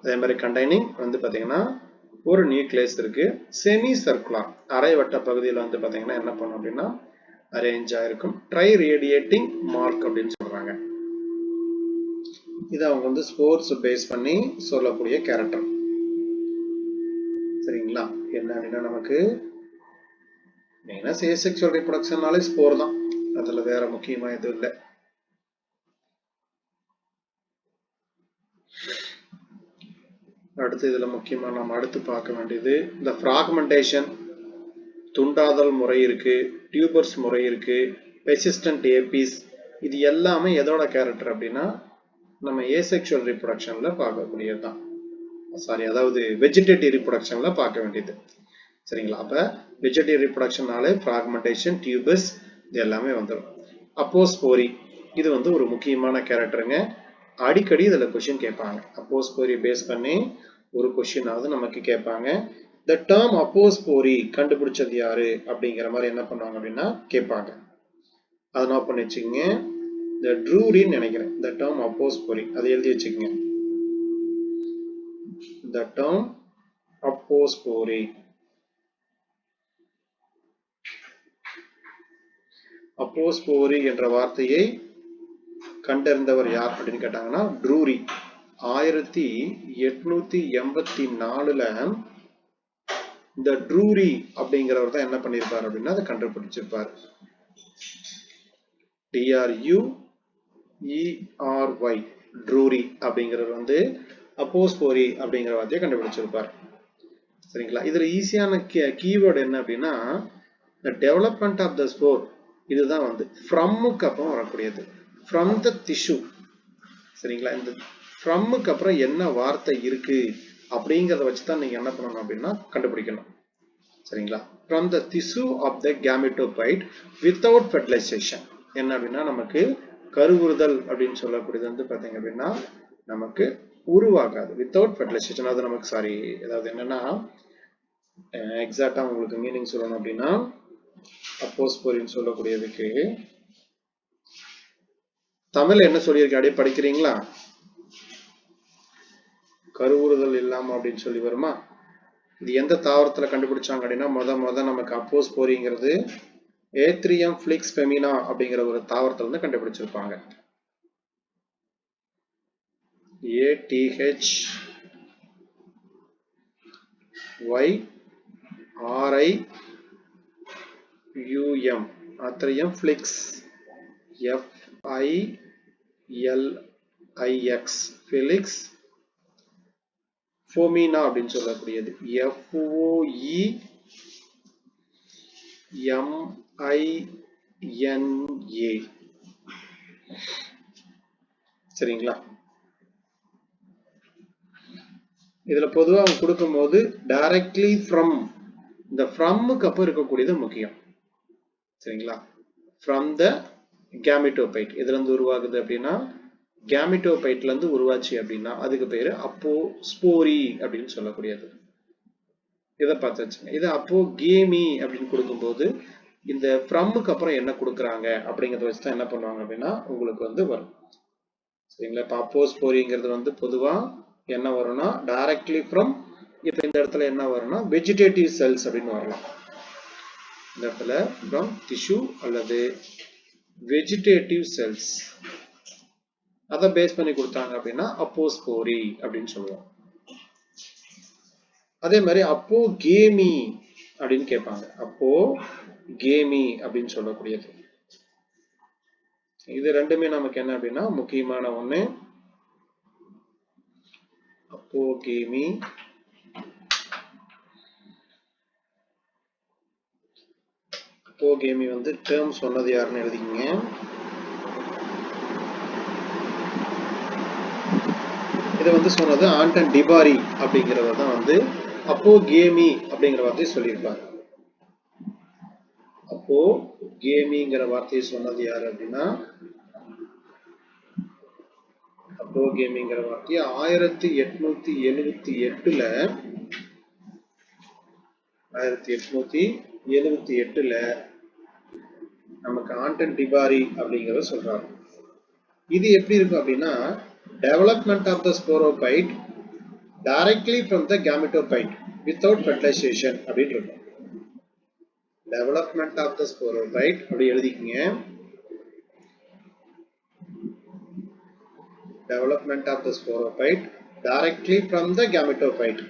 அதே மாதிரி கண்டைனிங் பாத்தீங்கன்னா ஒரு நியூக்ளியஸ் இருக்கு. செமி சர்க்குலர், அரைவட்ட பகுதியில் பாத்தீங்கன்னா என்ன பண்ணும் அப்படின்னா அரேஞ்ச் ஆயிருக்கும். ட்ரை ரேடியேட்டிங் மார்க் அப்படின்னு சொல்றாங்க. இது அவங்க ஸ்போர்ஸ் பேஸ் பண்ணி சொல்லக்கூடிய கேரக்டர். சரிங்களா, என்ன அப்படின்னா நமக்கு மெயினா செக்சுவல் ரீப்ரொடக்ஷன்னாலே ஸ்போர் தான், அதுல வேற முக்கியமா எதுவும் இல்லை. அடுத்து இதுல முக்கியமா நம்ம அடுத்து பார்க்க வேண்டியது இந்த பிராக்மெண்டேஷன், துண்டாதல் முறை இருக்கு, டியூபர்ஸ் முறை இருக்கு, பெர்சிஸ்டன்ட் ஏபிஸ். இது எல்லாமே எதோட கேரக்டர் அப்படின்னா நம்ம ஏசெக்சுவல் ரீப்ரொடக்ஷன்ல பார்க்கக்கூடியதுதான். சாரி, அதாவது வெஜிடேட்டிவ் ரீப்ரொடக்ஷன்ல பார்க்க வேண்டியது. சரிங்களா, அப்ப வெஜிடேட்டிவ் ரீப்ரொடக்ஷனாலே பிராக்மெண்டேஷன், டியூபஸ் இது எல்லாமே வந்துடும். அப்போஸ்போரி இது ஒரு முக்கியமான கேரக்டருங்க. அடிக்கடி இதுல கொஸ்டின் கேட்பாங்க. அப்போஸ்போரி பேஸ் பண்ணி ஒரு கொஸ்டின் ஆகுது நமக்கு கேட்பாங்க. The term அப்போஸ்போரி கண்டுபிடிச்சது யாரு அப்படிங்கிற மாதிரி என்ன பண்ணுவாங்க அப்படின்னா கேட்பாங்க. அதை நோட் பண்ணி வச்சுக்கோங்க. இந்த ட்ரூரின்னு நினைக்கிறேன். The term அப்போஸ்போரி அதை எழுதி வச்சுக்கோங்க. The term அப்போஸ்போரி. அப்போஸ்போரி என்ற வார்த்தையை கண்டறிந்தவர் யார் அப்படின்னு கேட்டாங்கன்னா ட்ரூரி. 1884ல இந்த ட்ரூரி அப்படிங்கிறவர் தான் என்ன பண்ணிருப்பாரு அப்படின்னா அதை கண்டுபிடிச்சிருப்பாரு. DRUERY ட்ரூரி அப்படிங்கிறவர் அப்போஸ்போரி அப்படிங்கிற வார்த்தையை கண்டுபிடிச்சிருப்பார். சரிங்களா? இதுல ஈஸியான கீவேர்டு என்ன அப்படின்னா the development of the spore. இதுதான் வந்து ஃப்ரம்முக்கு அப்புறம் வரக்கூடியது, ஃப்ரம் த டிஷ்யூ. சரிங்களா? இந்த ஃப்ரம்முக்கு அப்புறம் என்ன வார்த்தை இருக்கு அப்படிங்கிறத வச்சு தான் நீங்க என்ன பண்ணணும் அப்படின்னா கண்டுபிடிக்கணும். சரிங்களா? From the tissue of the gametophyte without fertilisation. என்ன அப்படின்னா நமக்கு கருவுறுதல் அப்படின்னு சொல்லக்கூடியது வந்து பாத்தீங்க அப்படின்னா நமக்கு உருவாகாது வித்தவுட் ஃபெர்டிலைசேஷன். அது நமக்கு சாரி, அதாவது என்னன்னா எக்ஸாக்டா உங்களுக்கு மீனிங் சொல்லணும் அப்படின்னா அப்போஸ்போரின்னு சொல்லக்கூடியதுக்கு தமிழ்ல என்ன சொல்லியிருக்கு அப்படியே படிக்கிறீங்களா? கருவுறுதல் இல்லாம அப்படின்னு சொல்லி வருமா? இது எந்த தாவரத்துல கண்டுபிடிச்சாங்க அப்படின்னா முத நமக்கு அப்போஸ்போரிங்கிறது ஏத்ரியம் ஃபிளிக்ஸ் ஃபெமினா அப்படிங்கிற ஒரு தாவரத்துல இருந்து கண்டுபிடிச்சிருப்பாங்க. ATHYRIUM Athyrium filix, FILIX filix femina அப்படின்னு சொல்லக்கூடியது FOEMINA. சரிங்களா? இதுல பொதுவா அவங்க கொடுக்கும் போது டைரக்ட்லி ஃப்ரம், இந்த ஃப்ரம்முக்கு அப்புறம் இருக்கக்கூடியது முக்கியம். சரிங்களா? ஃப்ரம் த கேமெட்டோபைட் இதுல இருந்து உருவாகுது அப்படின்னா கேமெட்டோபைட்ல இருந்து உருவாச்சு அப்படின்னா அதுக்கு பேரு அப்போஸ்போரி அப்படின்னு சொல்லக்கூடியது. இதை பார்த்து வச்சுங்க. இது அப்போ கேமி அப்படின்னு கொடுக்கும்போது இந்த ஃப்ரம்முக்கு அப்புறம் என்ன கொடுக்குறாங்க அப்படிங்கறத வச்சு தான் என்ன பண்ணுவாங்க அப்படின்னா உங்களுக்கு வந்து வரும். சரிங்களா? இப்போ அப்போஸ்போரிங்கிறது வந்து பொதுவா என்ன வரும்னா டைரக்ட்லி ஃப்ரம், இப்ப இந்த இடத்துல என்ன வரும்னா வெஜிடேட்டிவ் செல்ஸ் அப்படின்னு வரலாம். இந்த இடத்துல ஃப்ரம் டிஷ்யூ அல்லது வெஜிடேட்டிவ் செல்ஸ் அதை பேஸ் பண்ணி கொடுத்தாங்க அப்படின்னா அப்போஸ்போரி அப்படின்னு சொல்லுவோம். அதே மாதிரி அப்போ கேமி அப்படின்னு கேட்பாங்க. அப்போ கேமி அப்படின்னு சொல்லக்கூடியது. இது ரெண்டுமே நமக்கு என்ன அப்படின்னா முக்கியமான ஒண்ணு. அப்போ கேமி, அப்போ கேமி வந்து டேர்ம் சொன்னது யாருன்னு எழுதிக்கங்க. இதை வந்து சொன்னது ஆண்டன் டிபாரி அப்படிங்கிறவர் தான் வந்து அப்போ கேமி அப்படிங்கிற வார்த்தையை சொல்லியிருப்பார். அப்போ கேமிங்கிற வார்த்தையை சொன்னது யாரு அப்படின்னா அப்போ கேமிங்கிற வார்த்தையை 1878ல நமக்கு ஆண்டன் டிபாரி அப்படிங்கிறத சொல்றாரு. இது எப்படி இருக்கும் அப்படின்னா development of the sporophyte directly from the gametophyte without fertilization அப்படின்னு இருக்கும். development of the sporophyte அப்படி எழுதிக்கங்க. development of the sporophyte directly from the gametophyte,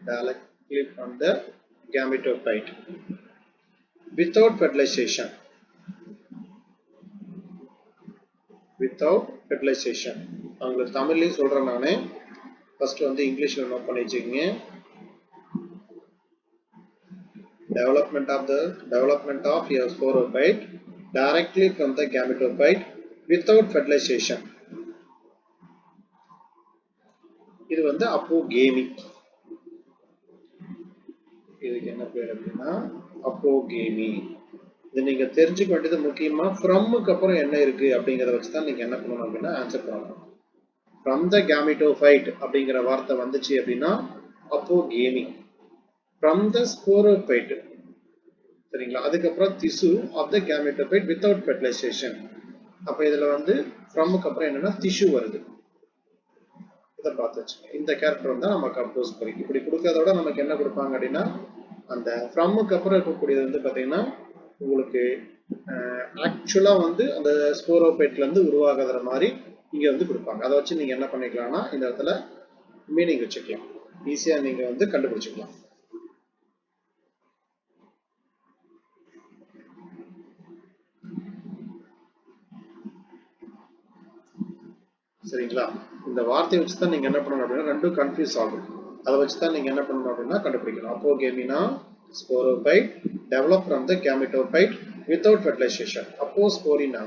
directly from the gametophyte without fertilization, without fertilization. உங்களுக்கு தமிழ்லயும் சொல்றேன் நானு, ஃபர்ஸ்ட் வந்து இங்கிலீஷ்ல note பண்ணி வச்சுக்கங்க. development of your sporophyte directly from the gametophyte without fertilization. இது வந்து அப்போகேமி. இதுக்கு என்ன பேர் அப்படின்னா அப்போகேமி. இது நீங்க தெரிஞ்சுக்க வேண்டியது முக்கியமா ஃப்ரம்முக்கு அப்புறம் என்ன இருக்கு அப்படிங்கறத வச்சு தான் நீங்க என்ன பண்ணணும் அப்படின்னா ஆன்சர் பண்ணணும். ஃப்ரம் த கேமெட்டோபைட் அப்படிங்கிற வார்த்தை வந்துச்சு அப்படின்னா அப்போகேமி. ஃப்ரம் த ஸ்போரோபைட், சரிங்களா? அதுக்கப்புறம் tissue of the gametophyte without fertilisation. அப்ப இதுல வந்து ஃப்ரம்முக்கு அப்புறம் என்னன்னா டிஷ்யூ வருது. இதை பார்த்து வச்சுங்க. இந்த கேரக்டர் வந்து நமக்கு அப்போஸ்போரி. இப்படி கொடுக்கறதோட நமக்கு என்ன கொடுப்பாங்க அப்படின்னா அந்த ஃப்ரம்முக்கு அப்புறம் இருக்கக்கூடியது வந்து பாத்தீங்கன்னா உங்களுக்கு ஆக்சுவலா வந்து அந்த ஸ்போரோபைட்ல இருந்து உருவாகிற மாதிரி இங்க வந்து கொடுப்பாங்க. அதை வச்சு நீங்க என்ன பண்ணிக்கலாம்னா இந்த இடத்துல மீனிங் வச்சுக்கலாம், ஈஸியா நீங்க வந்து கண்டுபிடிச்சுக்கலாம். சரிங்களா? இந்த வார்த்தையை வச்சுதான் நீங்க என்ன பண்ணணும் அப்படின்னா ரெண்டும் கன்ஃபியூஸ் ஆகும். அதை வச்சு தான் நீங்க என்ன பண்ணணும் அப்படின்னா கண்டுபிடிக்கணும். அப்போகேமினா sporophyte develop from the gametophyte without fertilization. Apposporina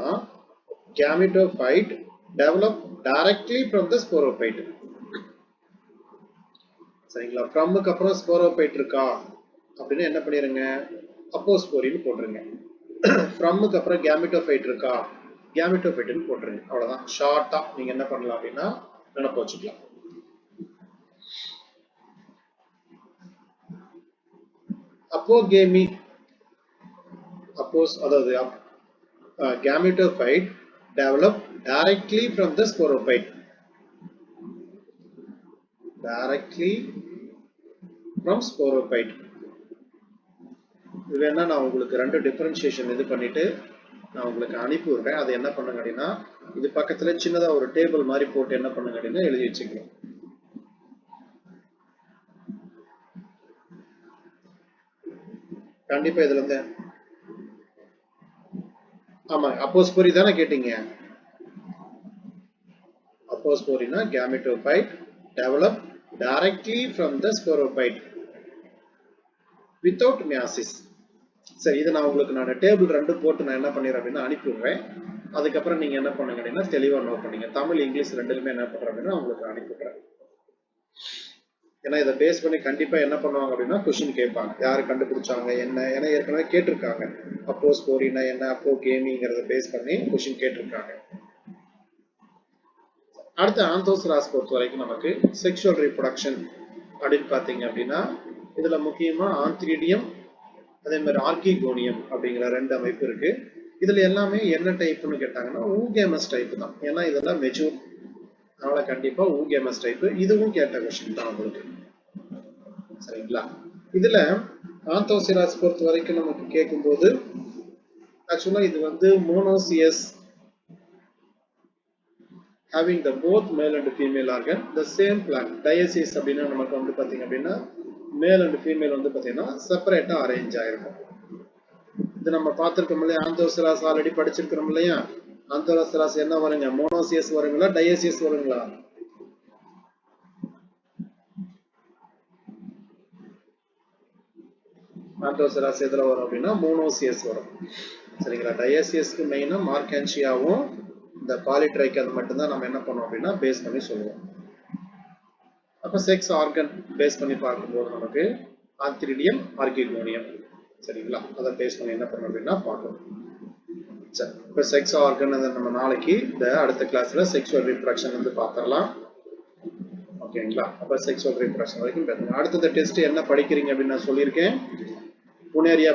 gametophyte develop directly from the sporophyte. சரிங்களா? ஃப்ரம்க்கு அப்புறம் ஸ்போரோபைட் இருக்கா அப்படின்னு என்ன பண்ணிருங்க, அப்போஸ்போரின் போட்டுருங்க. ஃப்ரம்க்கு அப்புறம் கேமிட்டோஃபைட் இருக்கா, கேமிட்டோஃபைட்னு போட்டுருங்க. அவ்வளவுதான். ஷார்ட்டா நீங்க என்ன பண்ணலாம் அப்படின்னா நினைப்பு வச்சுக்கலாம். அப்போகேமி அதாவது gametophyte develop directly from the sporophyte. Directly from sporophyte. இது வேணா நான் உங்களுக்கு ரெண்டு டிஃபரன்ஷியேஷன் இது பண்ணிட்டு நான் உங்களுக்கு அனுப்பி விடுறேன். அது என்ன பண்ணுங்க அப்படின்னா இது பக்கத்துல சின்னதா ஒரு டேபிள் மாதிரி போட்டு என்ன பண்ணுங்க அப்படின்னா எழுதி வச்சுக்கணும். கண்டிப்பா இதுல இருந்து ஆமா அப்போஸ்போரி தானே கேட்டீங்க. அப்போஸ்போரினா gametophyte develop directly from the sporophyte without meiosis. சரி, இதை நான் உங்களுக்கு டேபிள் ரெண்டு போட்டு நான் என்ன பண்ணிடுறேன் அப்படின்னா அனுப்பி விடுறேன். அதுக்கப்புறம் நீங்க என்ன பண்ணுங்க அப்படின்னா தெளிவா நோட் பண்ணீங்க. தமிழ் இங்கிலீஷ் ரெண்டுலுமே என்ன பண்றேன் அப்படின்னா உங்களுக்கு அனுப்பி விடுறேன். ஏன்னா இதை பேஸ் பண்ணி கண்டிப்பா என்ன பண்ணுவாங்க அப்படின்னா கொஸ்டின் கேட்பாங்க, யாரு கண்டுபிடிச்சாங்க என்ன, ஏன்னா ஏற்கனவே கேட்டிருக்காங்க அப்போஸ்போரினா என்ன, அப்போகேமிங்கிறத பேஸ் பண்ணி கொஸ்டின் கேட்டிருக்காங்க. அடுத்த ஆந்தோசராஸ் பொறுத்த வரைக்கும் நமக்கு செக்ஷுவல் ரீப்ரொடக்ஷன் அப்படின்னு பாத்தீங்க அப்படின்னா இதுல முக்கியமா ஆந்த்ரிடியம் அதே மாதிரி ஆர்கிகோனியம் அப்படிங்கிற ரெண்டு அமைப்பு இருக்கு. இதுல எல்லாமே என்ன டைப்னு கேட்டாங்கன்னா ஊகேமஸ் டைப் தான். ஏன்னா இதெல்லாம் மெச்சூர், அதனால கண்டிப்பா ஊகேமஸ் டைப். இதுவும் கேட்ட கொஸ்டின் தான் உங்களுக்கு. சரிங்களா? இதுல ஆந்தோசராஸ் பொறுத்த வரைக்கும் நமக்கு கேட்கும்போது ஆக்சுவலா இது வந்து monoecious having the both male and female organ the same plant. Dioecious அப்படின்னா நமக்கு வந்து பாத்தீங்க அப்படின்னா மேல் அண்ட் ஃபீமேல் வந்து பாத்தீங்கன்னா செப்பரேட்டா அரேஞ்ச் ஆயிருக்கும். இது நம்ம பார்த்திருக்கோம் இல்லையா, ஆந்தோசராஸ் ஆல்ரெடி படிச்சிருக்கிறோம் இல்லையா. ஆந்தோசராஸ் என்ன வருங்க, மோனோசியஸ் வருங்களா டயோசியஸ் வருங்களா? ஆந்தோசராஸ் எதுல வரும் அப்படின்னா மோனோசியஸ் வரும். சரிங்களா? டயோசியஸ்க்கு மெயினா மார்கான்சியாவும் இந்த பாலிட்ரைக் அது மட்டும்தான் நம்ம என்ன பண்ணோம் அப்படின்னா பேஸ் பண்ணி சொல்லுவோம். அப்ப செக்ஸ் ஆர்கன் பேஸ் பண்ணி பார்க்கும்போது நமக்கு ஆந்த்ரிடியம் ஆர்கிகோனியம். சரிங்களா? அதை பேஸ் பண்ணி என்ன பண்ணோம் அப்படின்னா பார்க்கணும். சரி, இப்போ செக்ஸ் ஆர்கன் நம்ம நாளைக்கு இந்த அடுத்த கிளாஸ்ல செக்ஷுவல் ரீப்ரொடக்ஷன் வந்து பார்த்துடலாம். ஓகேங்களா? அப்ப செக்ஷுவல் ரீப்ரொடக்ஷன் வரைக்கும் பேசணும். அடுத்த டெஸ்ட் என்ன படிக்கிறீங்க அப்படின்னு நான் சொல்லியிருக்கேன். புனேரியா